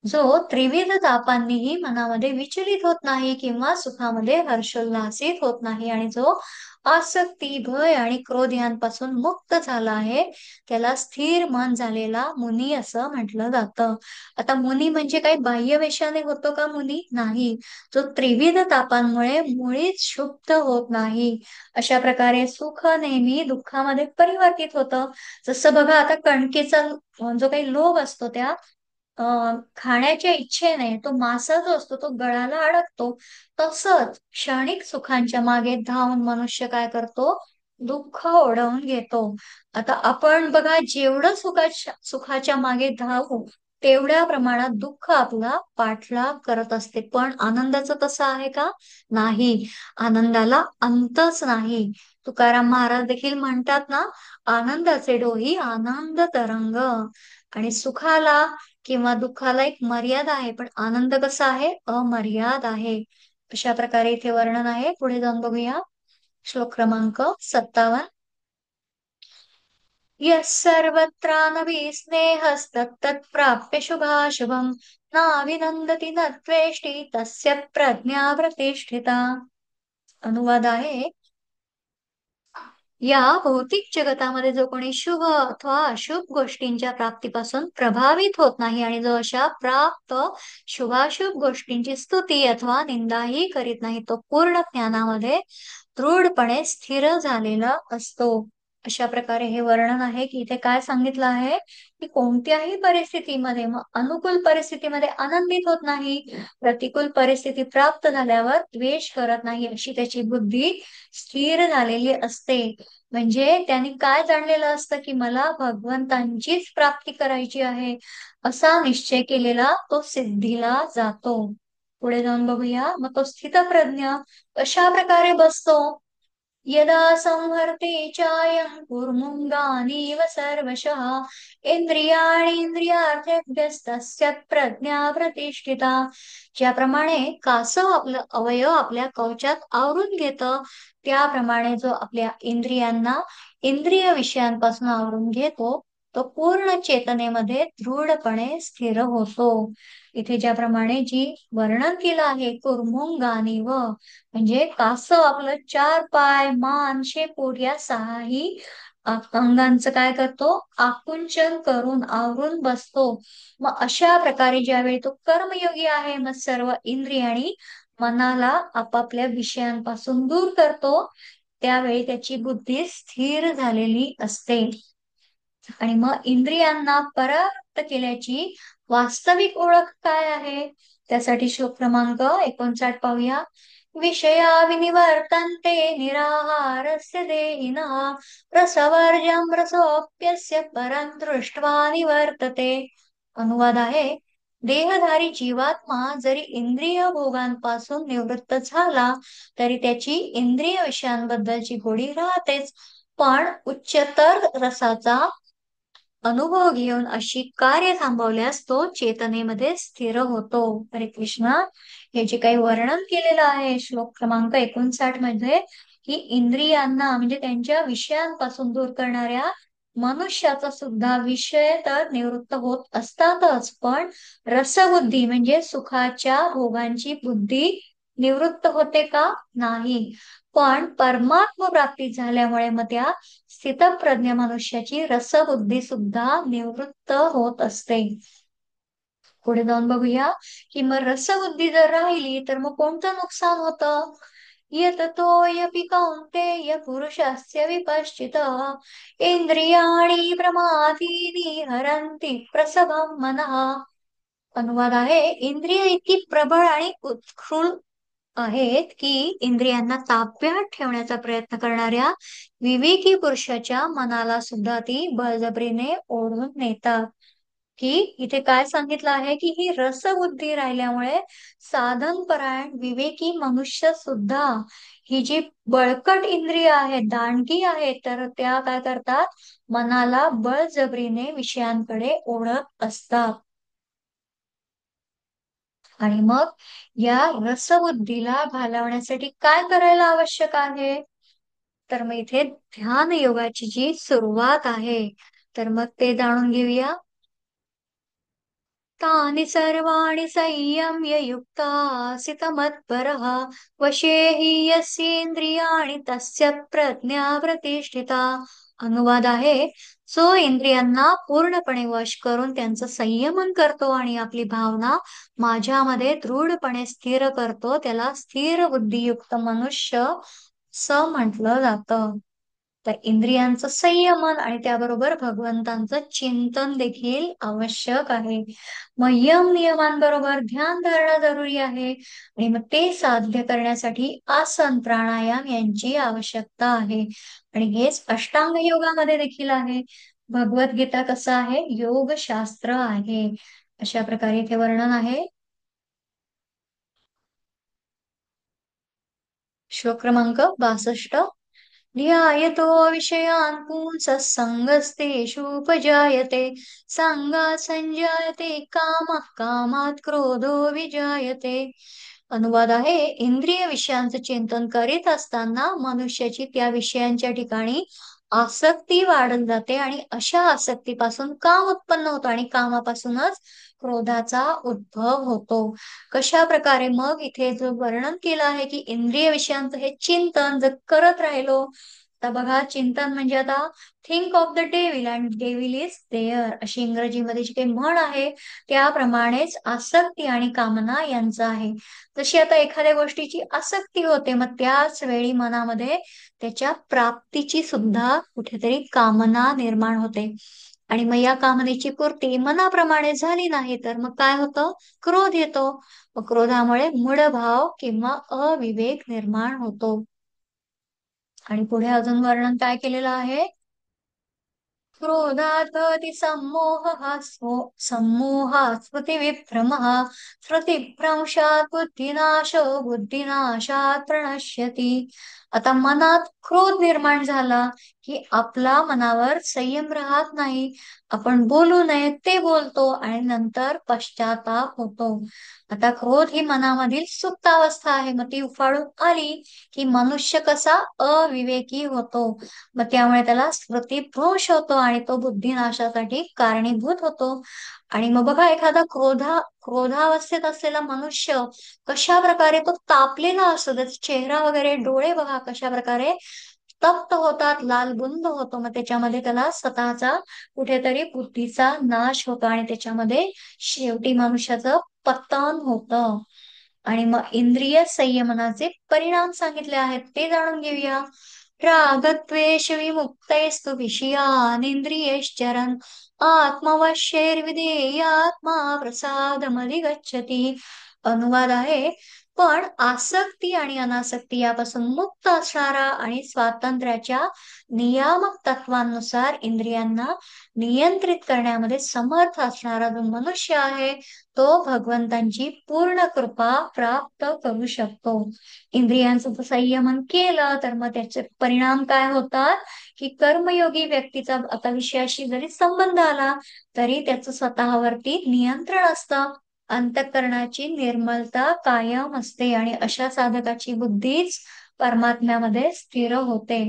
जो त्रिविध तापांनीही मनामध्ये विचलित होत नाही किंवा सुखामध्ये हर्षोल्लासित होत नाही आणि जो आसक्ती, भय आणि क्रोध यांपासून मुक्त झाला आहे, त्याला स्थिर मन झालेला मुनी असं म्हटलं जातं. आता मुनी म्हणजे काही बाह्य वेशाने होतो का मुनी? नाही. जो त्रिविध तापांमुळे मुळीच क्षुब्ध होत नाही. अशा प्रकारे सुख नेहमी दुःखामध्ये परिवर्तित होतं. जसं बघा आता कणकेचा जो काही लोभ असतो त्या खाण्याच्या इच्छेने तो मासा जो असतो तो गळाला अडकतो. तसंच क्षणिक सुखांच्या मागे धावून मनुष्य काय करतो? दुःख ओढवून घेतो. आता आपण बघा जेवढं सुखाच्या मागे धावू तेवढ्या प्रमाणात दुःख आपला पाठलाग करत असते. पण आनंदाचं तसं आहे का? नाही. आनंदाला अंतच नाही. तुकाराम महाराज देखील म्हणतात ना, आनंदाचे डोही आनंद तरंग. आणि सुखाला किंवा दुःखाला एक मर्यादा आहे, पण आनंद कसा आहे? अमर्याद आहे. अशा प्रकारे इथे वर्णन आहे. पुढे जाऊन बघूया. श्लोक क्रमांक 57. यः सर्वत्रानभिस्नेहस्तत्तत्प्राप्य शुभाशुभम् नाभिनन्दति न द्वेष्टि तस्य प्रज्ञा प्रतिष्ठिता. अनुवाद आहे, या भौतिक जगतामध्ये जो कोणी शुभ अथवा अशुभ गोष्टींच्या प्राप्तीपासून प्रभावित होत नाही आणि जो अशा प्राप्त शुभाशुभ गोष्टींची स्तुती अथवा निंदाही करीत नाही, तो पूर्ण ज्ञानामध्ये दृढपणे स्थिर झालेला असतो. अशा प्रकारे हे वर्णन आहे की इथे काय सांगितलं आहे की कोणत्याही परिस्थितीमध्ये, मग अनुकूल परिस्थितीमध्ये आनंदित होत नाही, प्रतिकूल परिस्थिती प्राप्त झाल्यावर द्वेष करत नाही, अशी त्याची बुद्धी स्थिर झालेली असते. म्हणजे त्यांनी काय जाणलेलं असतं की मला भगवंतांचीच प्राप्ती करायची आहे, असा निश्चय केलेला तो सिद्धीला जातो. पुढे जाऊन बघूया. मग तो स्थितप्रज्ञ कशा प्रकारे बसतो? यदा संहर्ते चायं कुर्मुंगानीव सर्वशः इंद्रियार्थेभ्यस्तस्य प्रज्ञा प्रतिष्ठिता. ज्याप्रमाणे कासव आपलं अवयव आपल्या कवचात आवरून घेतं, त्याप्रमाणे जो आपल्या इंद्रियांना इंद्रिय विषयांपासून आवरून घेतो, तो पूर्ण चेतनेमध्ये दृढपणे स्थिर होतो. इथे ज्याप्रमाणे जी वर्णन केलं आहे कुर्मुंगानीव, म्हणजे कासव आपलं चार पाय, मान, शेपूट या सहाही अंगांचं काय करतो? आकुंचन करून आवरून बसतो. मग अशा प्रकारे ज्यावेळी तो कर्मयोगी आहे, मग सर्व इंद्रिय आणि मनाला आपापल्या विषयांपासून दूर करतो, त्यावेळी त्याची बुद्धी स्थिर झालेली असते. आणि मग इंद्रियांना परावृत्त केल्याची वास्तविक ओळख काय आहे? त्यासाठी श्लोक क्रमांक 59 पाहूया. विषया विनिवर्तन्ते निराहारस्य देहिनः रसवर्जं रसोऽप्यस्य परं दृष्ट्वा निवर्तते. अनुवाद आहे, देहधारी जीवात्मा जरी इंद्रिय भोगांपासून निवृत्त झाला तरी त्याची इंद्रिय विषयांबद्दलची गोडी राहतेच, पण उच्चतर रसाचा अनुभव घेऊन अशी कार्य थांबवल्यास तो चेतनेमध्ये स्थिर होतो. हरे कृष्णा. हे जे काही वर्णन केलेलं आहे श्लोक क्रमांक 59 मध्ये, की इंद्रियांना म्हणजे त्यांच्या विषयांपासून दूर करणाऱ्या मनुष्याचा सुद्धा विषय तर निवृत्त होत असतातच, पण रसबुद्धी म्हणजे सुखाच्या भोगांची बुद्धी निवृत्त होते का? नाही. पण परमात्म प्राप्ती झाल्यामुळे मग त्या स्थितप्रज्ञ मनुष्याची रसबुद्धी सुद्धा निवृत्त होत असते. पुढे जाऊन बघूया की मग रसबुद्धी जर राहिली तर मग कोणतं नुकसान होतं? यततोऽपि कौन्तेय पुरुषस्य विपश्चितः इंद्रियाणि प्रमाथीनि हरन्ति प्रसभं मनः. अनुवाद आहे, इंद्रिय इतकी प्रबळ आणि उत्कृल आहेत की इंद्रियांना ताब्यात ठेवण्याचा प्रयत्न करणाऱ्या विवेकी पुरुषाच्या मनाला सुद्धा ती बळजबरीने ओढून नेतात. की इथे काय सांगितलं आहे की ही रसबुद्धी राहिल्यामुळे साधनपरायण विवेकी मनुष्य सुद्धा ही जी बळकट इंद्रिय आहेत, दांडगी आहेत, तर त्या काय करतात? मनाला बळजबरीने विषयांकडे ओढत असतात. आणि मग या रसबुद्धीला घालवण्यासाठी काय करायला आवश्यक आहे? तर मग इथे ध्यान योगाची जी सुरुवात आहे, तर मग ते जाणून घेऊया. तानि सर्वाणि संयम्य युक्तासित मत्परः वशे हि यस्येन्द्रियाणि तस्य प्रज्ञा प्रतिष्ठिता. अनुवाद आहे, जो इंद्रियांना पूर्णपणे वश करून त्यांचं संयमन करतो आणि आपली भावना माझ्यामध्ये दृढपणे स्थिर करतो, त्याला स्थिर बुद्धियुक्त मनुष्य असं म्हटलं जातं. तर इंद्रियांचं संयमन आणि त्याबरोबर भगवंतांचं चिंतन देखील आवश्यक आहे. मग यम नियमांबरोबर ध्यान धरणं जरुरी आहे आणि मग ते साध्य करण्यासाठी आसन प्राणायाम यांची आवश्यकता आहे. आणि हेच अष्टांग योगामध्ये देखील आहे. भगवद्गीता कसं आहे, योग शास्त्र आहे. अशा प्रकारे इथे वर्णन आहे. श्लोक क्रमांक 62. ध्यायतो विषयान् पुंसः सङ्गस्तेषूपजायते संगात् संजायते कामः कामात् क्रोधो विजायते. अनुवाद आहे, इंद्रिय विषयांचं चिंतन करीत असताना मनुष्याची त्या विषयांच्या ठिकाणी आसक्ती वाढत जाते आणि अशा आसक्तीपासून काम उत्पन्न होतो आणि कामापासूनच क्रोधाचा उद्भव होतो. कशा प्रकारे मग इथे जो वर्णन केलं आहे की इंद्रिय विषयांचं हे चिंतन जर करत राहिलो, आता बघा चिंतन म्हणजे आता think of the devil and devil is there, अशी इंग्रजीमध्ये जी काही म्हण आहे त्याप्रमाणेच आसक्ती आणि कामना यांचं आहे. जशी आता एखाद्या गोष्टीची आसक्ती होते, मग त्याच वेळी मनामध्ये त्याच्या प्राप्तीची सुद्धा कुठेतरी कामना निर्माण होते. आणि मग या कामनेची पूर्ती मनाप्रमाणे झाली नाही तर मग काय होतं, क्रोध येतो. व क्रोधामुळे मूढभाव किंवा अविवेक निर्माण होतो. आणि पुढे अजून वर्णन काय केलेलं आहे, क्रोधात् भवति सम्मोहः सम्मोहात् स्मृतिविभ्रमः स्मृतिभ्रंशात् बुद्धिनाशो बुद्धिनाशात् प्रणश्यति. आता मनात क्रोध निर्माण झाला की आपला मनावर संयम राहत नाही. आपण बोलू नये ते बोलतो आणि नंतर पश्चाताप होतो. आता क्रोध ही मनामधील सुप्तावस्था आहे, मग ती उफाळून आली की मनुष्य कसा अविवेकी होतो. मग त्यामुळे त्याला स्मृतिभ्रंश होतो आणि तो बुद्धिनाशासाठी कारणीभूत होतो. आणि मग बघा एखादा क्रोधावस्थेत असलेला मनुष्य कशा प्रकारे तो तापलेला असतो, त्याचा चेहरा वगैरे डोळे बघा कशा प्रकारे तप्त होतात, लालबुंद होतो. मग त्याच्यामध्ये त्याला स्वतःचा कुठेतरी बुद्धीचा नाश होतो आणि त्याच्यामध्ये शेवटी मनुष्याचं पतन होतं. आणि मग इंद्रिय संयमनाचे परिणाम सांगितले आहेत ते जाणून घेऊया. रागद्वेष विमुक्तैस्तु विषयान् इंद्रियैश्चरन् आत्मवश्यैर्विधेयात्मा प्रसादमधिगच्छति. अनुवाद आहे, पण आसक्ती आणि अनासक्ती यापासून मुक्त असणारा आणि स्वातंत्र्याच्या नियामक तत्वांनुसार इंद्रियांना नियंत्रित करण्यामध्ये समर्थ असणारा जो मनुष्य आहे तो भगवंतांची पूर्ण कृपा प्राप्त करू शकतो. इंद्रियांचं जर संयमन केलं तर मग त्याचे परिणाम काय होतात की कर्मयोगी व्यक्तीचा आता विषयाशी जरी संबंध आला तरी त्याचं स्वतःवरती नियंत्रण असतं. अंतःकरणाची निर्मलता कायम असते आणि अशा साधकाची बुद्धीच परमात्म्यामध्ये स्थिर होते.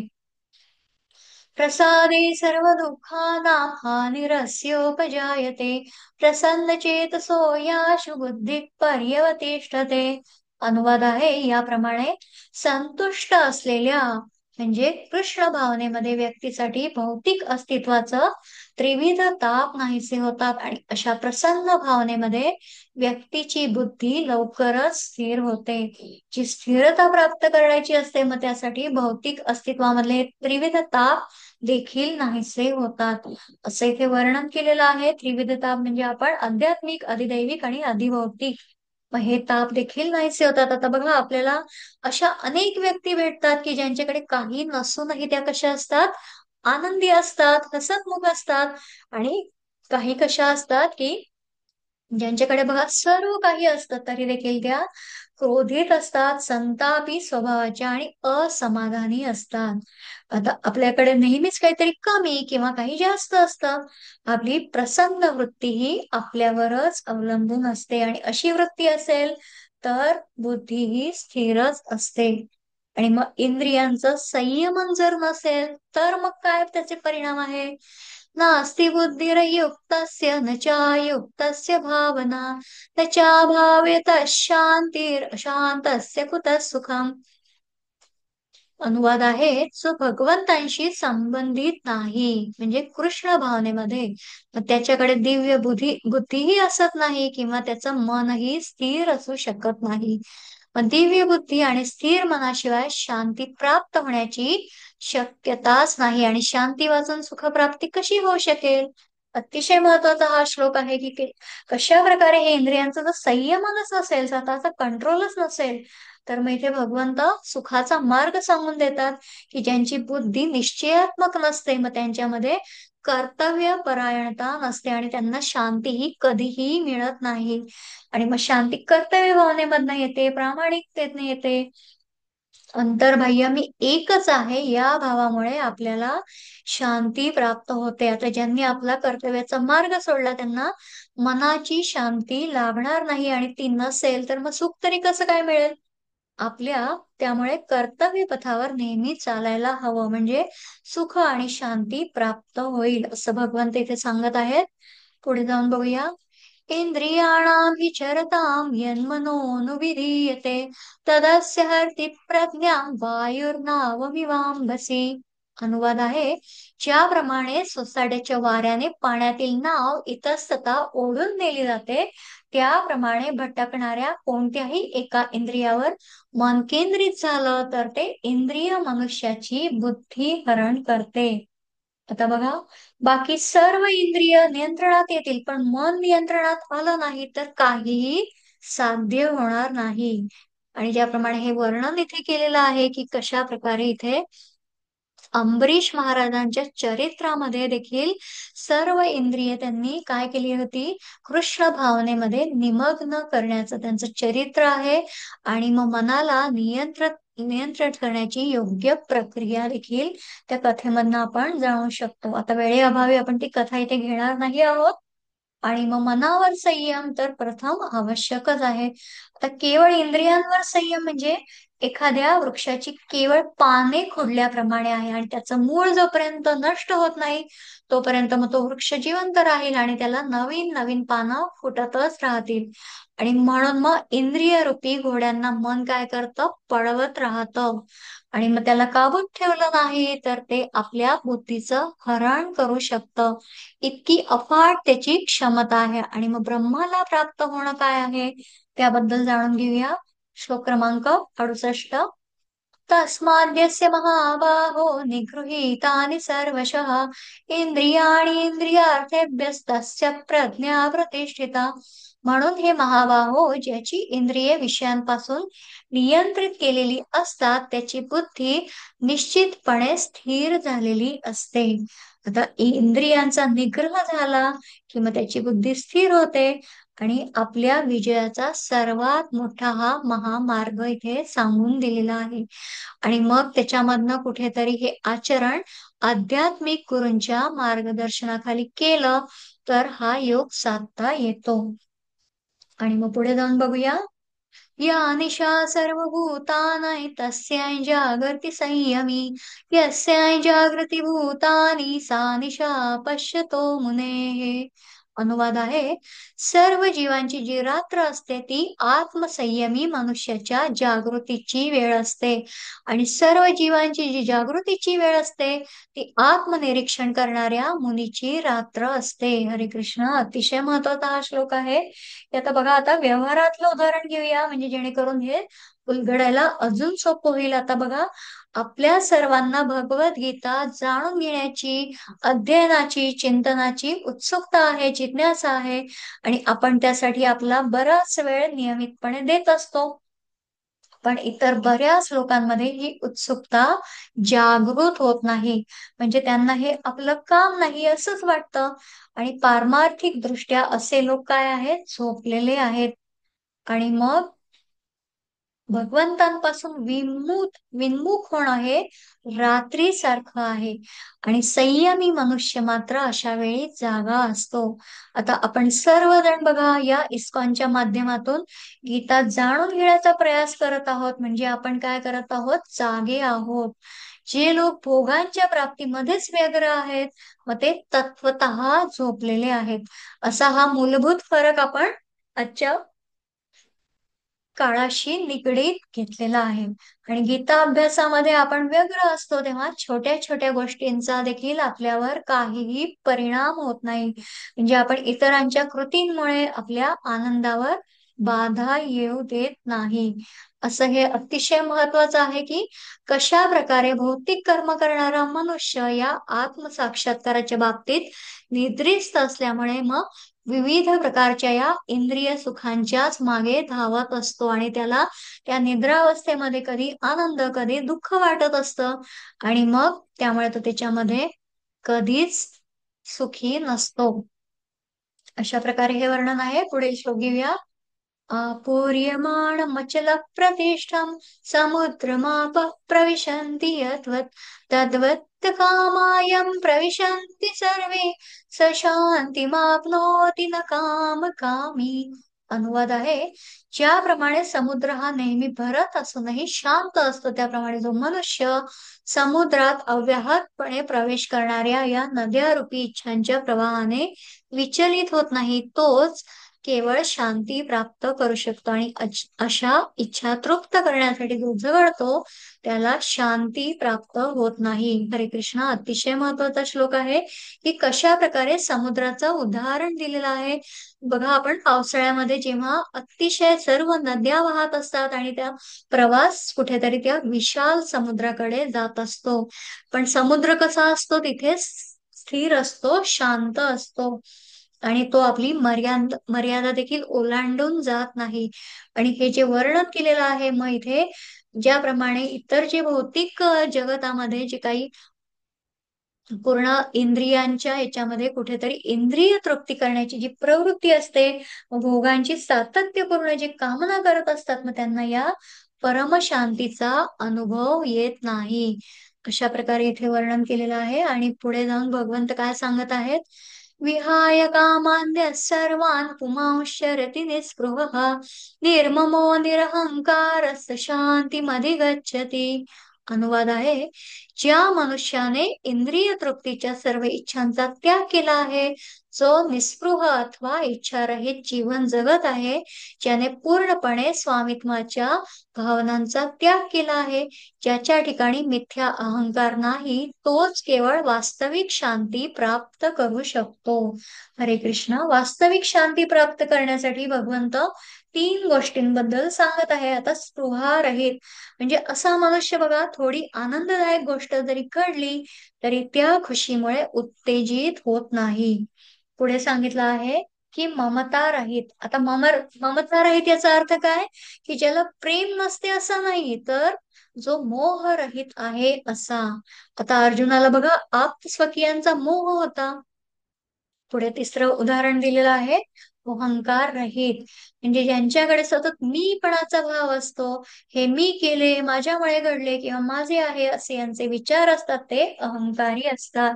प्रसादे सर्व दुःखानां हानिरस्योपजायते प्रसन्नचेतसो याशु बुद्धी पर्यवतिष्ठते. अनुवाद आहे, याप्रमाणे संतुष्ट असलेल्या म्हणजे कृष्ण भावनेमध्ये व्यक्तीसाठी भौतिक अस्तित्वाचं त्रिविध ताप नाहीसे होतात आणि अशा प्रसन्न भावनेमध्ये व्यक्तीची बुद्धी लवकरच स्थिर होते. जी स्थिरता प्राप्त करायची असते मग त्यासाठी भौतिक अस्तित्वामधले त्रिविध ताप देखील नाहीसे होतात. असं इथे वर्णन केलेलं आहे. त्रिविध ताप म्हणजे आपण आध्यात्मिक, अधिदैविक आणि अधिभौतिक, मग हे ताप देखील नाहीसे होतात. आता बघा आपल्याला अशा अनेक व्यक्ती भेटतात की ज्यांच्याकडे काही नसूनही त्या कशा असतात, आनंदी असतात, हसतमुख असतात. आणि काही कशा असतात की ज्यांच्याकडे बघा सर्व काही असतं तरी देखील त्या क्रोधित असतात, संतापी स्वभावाच्या आणि असमाधानी असतात. आता आपल्याकडे नेहमीच काहीतरी कमी किंवा काही जास्त असतं. आपली प्रसन्न वृत्ती ही आपल्यावरच अवलंबून असते आणि अशी वृत्ती असेल तर बुद्धी ही स्थिरच असते. आणि मग इंद्रियांचं संयमन जर नसेल तर मग काय त्याचे परिणाम आहे, नास्ति बुद्धिर्युक्तस्य न चायुक्तस्य भावना न चाभाव्यतः शांतिरशांतस्य कुतः सुखम्. अनुवाद आहे, जो भगवंतांशी संबंधित नाही म्हणजे कृष्ण भावनेमध्ये, मग त्याच्याकडे दिव्य बुद्धीही असत नाही किंवा त्याचं मनही स्थिर असू शकत नाही. मग दिव्य बुद्धी आणि स्थिर मनाशिवाय शांती प्राप्त होण्याची शक्यताच नाही. आणि शांती वाचून सुखप्राप्ती कशी होऊ शकेल? अतिशय महत्वाचा हा श्लोक आहे की कशा प्रकारे हे इंद्रियांचा जर संयमनच नसेल, स्वतःचा कंट्रोलच नसेल, तर मग इथे भगवंत सुखाचा मार्ग सांगून देतात की ज्यांची बुद्धी निश्चयात्मक नसते, मग त्यांच्यामध्ये कर्तव्य परायणता नसते आणि त्यांना शांती ही कधीही मिळत नाही. आणि मग शांती कर्तव्य भावनेमधनं येते, प्रामाणिकतेतनं येते. अंतर्बाह्य मी एकच आहे या भावामुळे आपल्याला शांती प्राप्त होते. आता ज्यांनी आपला कर्तव्याचा मार्ग सोडला त्यांना मनाची शांती लाभणार नाही, आणि ती नसेल तर मग सुख तरी कसं काय मिळेल आपल्या? त्यामुळे कर्तव्य पथावर नेहमी चालायला हवं, म्हणजे सुख आणि शांती प्राप्त होईल असं भगवंत इथे सांगत आहेत. पुढे जाऊन बघूया. इंद्रियाणां विचरतां यन्मनोनुविधीयते तदस्य हरति प्रज्ञां वायुर्नावमिवाम्भसि. अनुवाद आहे, ज्याप्रमाणे सोसाट्याच्या वाऱ्याने पाण्यातील नाव इतस्तता ओढून नेली जाते, त्याप्रमाणे भटकणाऱ्या कोणत्याही एका इंद्रियावर मन केंद्रित झालं तर ते इंद्रिय मनुष्याची बुद्धी हरण करते. आता बघा, बाकी सर्व इंद्रिय नियंत्रणात येतील, पण मन नियंत्रणात आलं नाही तर काहीही साध्य होणार नाही. आणि ज्याप्रमाणे हे वर्णन इथे केलेलं आहे की कशा प्रकारे इथे अंबरीश महाराजांच्या चरित्रामध्ये देखील सर्व इंद्रिय त्यांनी काय केली होती, कृष्ण भावनेमध्ये निमग्न करण्याचं त्यांचं चरित्र आहे. आणि मग मनाला नियंत्रित करण्याची योग्य प्रक्रिया देखील त्या कथेमधनं आपण जाणू शकतो. आता वेळेअभावी आपण ती कथा इथे घेणार नाही आहोत. आणि मग मनावर संयम तर प्रथम आवश्यकच आहे. आता केवळ इंद्रियांवर संयम म्हणजे एखाद्या वृक्षाची केवळ पाने खुडल्याप्रमाणे आहे, आणि त्याचं मूळ जोपर्यंत नष्ट होत नाही तोपर्यंत मग तो वृक्ष जिवंत राहील आणि त्याला नवीन नवीन पानं फुटतच राहतील. आणि म्हणून मग इंद्रिय रूपी घोड्यांना मन काय करतं, पळवत राहतं. आणि मग त्याला काबूत ठेवलं नाही तर ते आपल्या बुद्धीचं हरण करू शकतं. इतकी अफाट त्याची क्षमता आहे. आणि मग ब्रह्माला प्राप्त होणं काय आहे त्याबद्दल जाणून घेऊया. श्लोक क्रमांक 68. तस्माद्यस्य महाबाहो निगृहीतानि सर्वशः इंद्रियार्थेभ्यस्तस्य प्रज्ञा प्रतिष्ठिता. म्हणून हे महाबाहो, ज्याची इंद्रिये विषयांपासून नियंत्रित केलेली असतात त्याची बुद्धी निश्चितपणे स्थिर झालेली असते. आता इंद्रियांचा निग्रह झाला कि मग त्याची बुद्धी स्थिर होते. आणि आपल्या विजयाचा सर्वात मोठा हा महामार्ग इथे सांगून दिलेला आहे. आणि मग त्याच्यामधनं कुठेतरी हे आचरण आध्यात्मिक गुरूंच्या मार्गदर्शनाखाली केलं तर हा योग साधता येतो. आणि मग पुढे जाऊन बघूया. या निशा सर्वभूतानां तस्यां जागर्ति संयमी यस्यां जागृती भूतानि सा निशा पश्यतो मुनेः. अनुवाद आहे, सर्व जीवांची जी रात्र असते ती आत्मसंयमी मनुष्याच्या जागृतीची वेळ असते, आणि सर्व जीवांची जी जागृतीची वेळ असते ती आत्मनिरीक्षण करणाऱ्या मुनीची रात्र असते. हरे कृष्ण. अतिशय महत्वाचा हा श्लोक आहे. हे आता बघा, आता व्यवहारातलं उदाहरण घेऊया म्हणजे जेणेकरून हे उलगडायला अजून सोपं होईल. आता बघा, आपल्या सर्वांना भगवद्गीता जाणून घेण्याची, अध्ययनाची, चिंतनाची उत्सुकता आहे, जिज्ञासा आहे, आणि आपण त्यासाठी आपला बराच वेळ नियमितपणे देत असतो. पण इतर बऱ्याच लोकांमध्ये ही उत्सुकता जागृत होत नाही, म्हणजे त्यांना हे आपलं काम नाही असंच वाटतं. आणि पारमार्थिक दृष्ट्या असे लोक काय आहेत, झोपलेले आहेत. आणि मग भगवंतांपासून विमुख होणं हे रात्री सारखं आहे. आणि संयमी मनुष्य मात्र अशा वेळी जागा असतो. आता आपण सर्वजण बघा या इस्कॉनच्या माध्यमातून गीता जाणून घेण्याचा प्रयास करत आहोत, म्हणजे आपण काय करत आहोत, जागे आहोत. जे लोक भोगांच्या प्राप्तीमध्येच व्यग्र आहेत, मग ते तत्वतः झोपलेले आहेत. असा हा मूलभूत फरक आपण आजच्या काळाशी निगडीत घेतलेला आहे. आणि गीता अभ्यासामध्ये आपण व्यग्र असतो तेव्हा छोट्या छोट्या गोष्टींचा देखील आपल्यावर काहीही परिणाम होत नाही. म्हणजे आपण इतरांच्या कृतींमुळे आपल्या आनंदावर बाधा येऊ देत नाही. असं हे अतिशय महत्वाचं आहे की कशा प्रकारे भौतिक कर्म करणारा मनुष्य या आत्मसाक्षात्काराच्या बाबतीत निद्रिस्त असल्यामुळे मग विविध प्रकारच्या या इंद्रिय सुखांच्याच मागे धावत असतो आणि त्याला त्या निद्रावस्थेमध्ये कधी आनंद कधी दुःख वाटत असतं आणि मग त्यामुळे तो त्याच्यामध्ये कधीच सुखी नसतो. अशा प्रकारे हे वर्णन आहे. पुढील श्लोक घेऊया. आपूर्यमाणमचल प्रतिष्ठं समुद्रमापः प्रविशन्ति यद्वत् तद्वत् कामायं प्रविशन्ति सर्वे स शांतिमाप्नोति न कामकामी. अनुवाद आहे, ज्याप्रमाणे समुद्र हा नेहमी भरत असूनही शांत असतो त्याप्रमाणे जो मनुष्य समुद्रात अव्याहतपणे प्रवेश करणाऱ्या या नद्या रूपी इच्छांच्या प्रवाहाने विचलित होत नाही, तोच केवळ शांती प्राप्त करू शकतो. आणि अशा इच्छा तृप्त करण्यासाठी जो झगडतो त्याला शांती प्राप्त होत नाही. हरे कृष्ण. अतिशय महत्वाचा श्लोक आहे की कशा प्रकारे समुद्राचं उदाहरण दिलेलं आहे. बघा, आपण पावसाळ्यामध्ये जेव्हा अतिशय सर्व नद्या वाहत असतात आणि त्या प्रवास कुठेतरी त्या विशाल समुद्राकडे जात असतो, पण समुद्र कसा असतो, तिथे स्थिर असतो, शांत असतो आणि तो आपली मर्यादा देखील ओलांडून जात नाही. आणि हे जे वर्णन केलेलं आहे मग इथे, ज्याप्रमाणे इतर जे भौतिक जगतामध्ये जे काही पूर्ण इंद्रियांच्या याच्यामध्ये कुठेतरी इंद्रिय तृप्ती करण्याची जी प्रवृत्ती असते, भोगांची सातत्यपूर्ण जी कामना करत असतात, मग त्यांना या परमशांतीचा अनुभव येत नाही. अशा प्रकारे इथे वर्णन केलेलं आहे. आणि पुढे जाऊन भगवंत काय सांगत आहेत. विहाय कामान्य सर्वान् पुमांश्चरति निःस्पृहः निर्ममो निरहंकार शांतीमधिगच्छति. अनुवाद आहे, ज्या मनुष्याने इंद्रिय तृप्तीच्या सर्व इच्छांचा त्याग केला आहे, जो निस्पृह अथवा इच्छारहित जीवन जगत आहे, ज्याने पूर्णपणे स्वामित्वाच्या भावनांचा त्याग केला आहे, ज्याच्या ठिकाणी मिथ्या अहंकार नाही, तोच केवळ वास्तविक शांती प्राप्त करू शकतो. हरे कृष्ण. वास्तविक शांती प्राप्त करण्यासाठी भगवंत तीन गोष्टींबद्दल सांगत आहे. आता स्पृहा रहित म्हणजे असा मनुष्य बघा, थोडी आनंददायक गोष्ट जरी घडली तरी त्या खुशीमुळे उत्तेजित होत नाही. पुढे सांगितलं आहे की ममता रहित. आता ममता रहित याचा अर्थ काय, की ज्याला प्रेम नसते असं नाही, तर जो मोह रहित आहे असा. आता अर्जुनाला बघा स्वकीयांचा मोह होता. पुढे तिसरं उदाहरण दिलेलं आहे, अहंकार रहित म्हणजे ज्यांच्याकडे सतत मीपणाचा भाव असतो, हे मी केले, माझ्यामुळे घडले किंवा माझे आहे असे यांचे विचार असतात, ते अहंकारी असतात.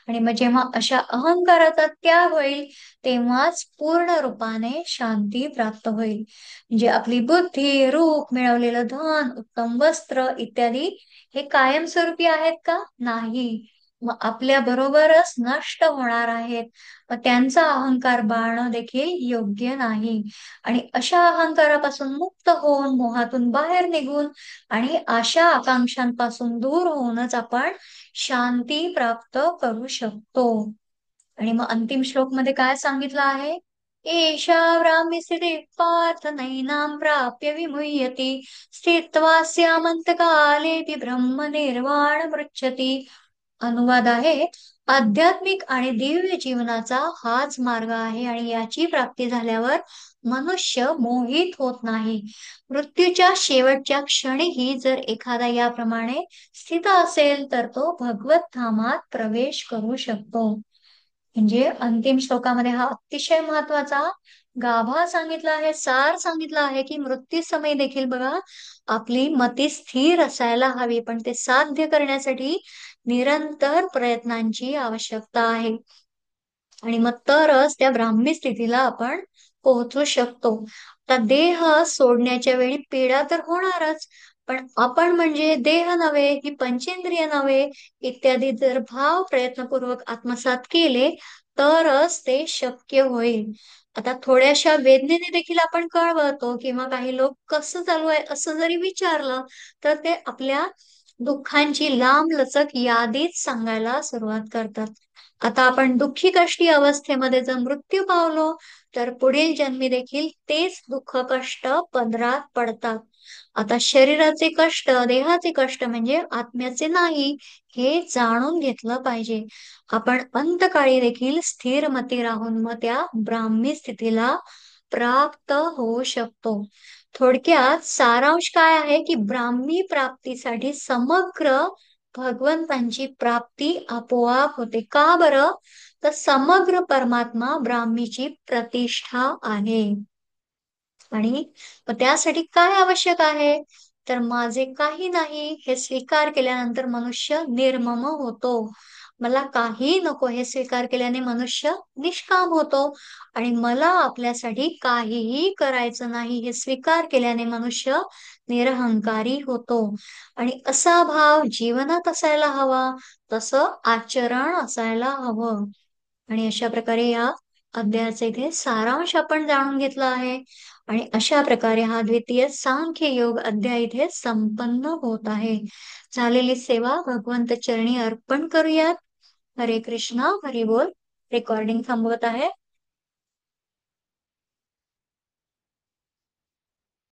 आणि मग जेव्हा अशा अहंकाराचा त्याग होईल तेव्हाच पूर्ण रूपाने शांती प्राप्त होईल. म्हणजे आपली बुद्धी, रूप, मिळवलेलं धन, उत्तम वस्त्र इत्यादी हे कायमस्वरूपी आहेत का? नाही. मग आपल्या बरोबरच नष्ट होणार आहेत. मग त्यांचा अहंकार बाळगणं देखील योग्य नाही. आणि अशा अहंकारापासून मुक्त होऊन, मोहातून बाहेर निघून आणि आशा आकांक्षांपासून दूर होऊनच आपण शांती प्राप्त करू शकतो. आणि मग अंतिम श्लोक मध्ये काय सांगितलं आहे. एषा ब्राह्मी स्थिती पार्थ नैनां प्राप्य विमुह्यति स्थित्वा स्यामन्तकालेऽपि ब्रह्म निर्वाण मृच्छति. अनुवाद आहे, आध्यात्मिक आणि दिव्य जीवनाचा हाच मार्ग आहे आणि याची प्राप्ती झाल्यावर मनुष्य मोहित होत नाही. मृत्यूच्या शेवटच्या क्षणीही जर एखादा याप्रमाणे स्थित असेल तर तो भगवत धामात प्रवेश करू शकतो. म्हणजे अंतिम श्लोकामध्ये हा अतिशय महत्वाचा गाभा सांगितला आहे, सार सांगितला आहे की मृत्यू समय देखील बघा आपली मती स्थिर असायला हवी, पण ते साध्य करण्यासाठी निरंतर प्रयत्नांची आवश्यकता आहे. आणि मग तरच त्या ब्राह्मी स्थितीला आपण पोहोचू शकतो. तर देह सोडण्याच्या वेळी पीडा तर होणारच, पण आपण म्हणजे देह नव्हे, ही पंचेंद्रिय नव्हे, इत्यादी जर भाव प्रयत्नपूर्वक आत्मसात केले तरच ते शक्य होईल. आता थोड्याशा वेदनेने देखील आपण कळवळतो किंवा काही लोक कसं चालू आहे असं जरी विचारलं तर ते आपल्या दुःखांची लांब लचक यादीच सांगायला सुरुवात करतात. आता आपण दुःखी कष्टी अवस्थेमध्ये जर मृत्यू पावलो तर पुढील जन्मी देखील तेच दुःख कष्ट पदरात पडतात. आता शरीराचे कष्ट, देहाचे कष्ट म्हणजे आत्म्याचे नाही, हे जाणून घेतलं पाहिजे. आपण अंतकाळी देखील स्थिरमती राहून मग त्या ब्राह्मी स्थितीला प्राप्त होऊ शकतो. थोडक्यात सारांश काय आहे की ब्राह्मी प्राप्तीसाठी समग्र भगवंतांची प्राप्ती आपोआप होते. का बरं? तर समग्र परमात्मा ब्राह्मीची प्रतिष्ठा आहे. आणि मग त्यासाठी काय आवश्यक आहे? तर माझे काही नाही हे स्वीकार केल्यानंतर मनुष्य निर्मम होतो. मला काही नको हे स्वीकार केल्याने मनुष्य निष्काम होतो. आणि मला आपल्यासाठी काहीही करायचं नाही हे स्वीकार केल्याने मनुष्य निरहंकारी होतो. आणि असा भाव जीवनात असायला हवा, तसं आचरण असायला हवं. आणि अशा प्रकारे या अध्यायाचा इथे सारांश आपण जाणून घेतला आहे. आणि अशा प्रकारे हा द्वितीय सांख्य योग अध्याय इथे संपन्न होत आहे. झालेली सेवा भगवंत चरणी अर्पण करूयात. हरे कृष्णा हरी बोल. रेकॉर्डिंग थांबवत आहे.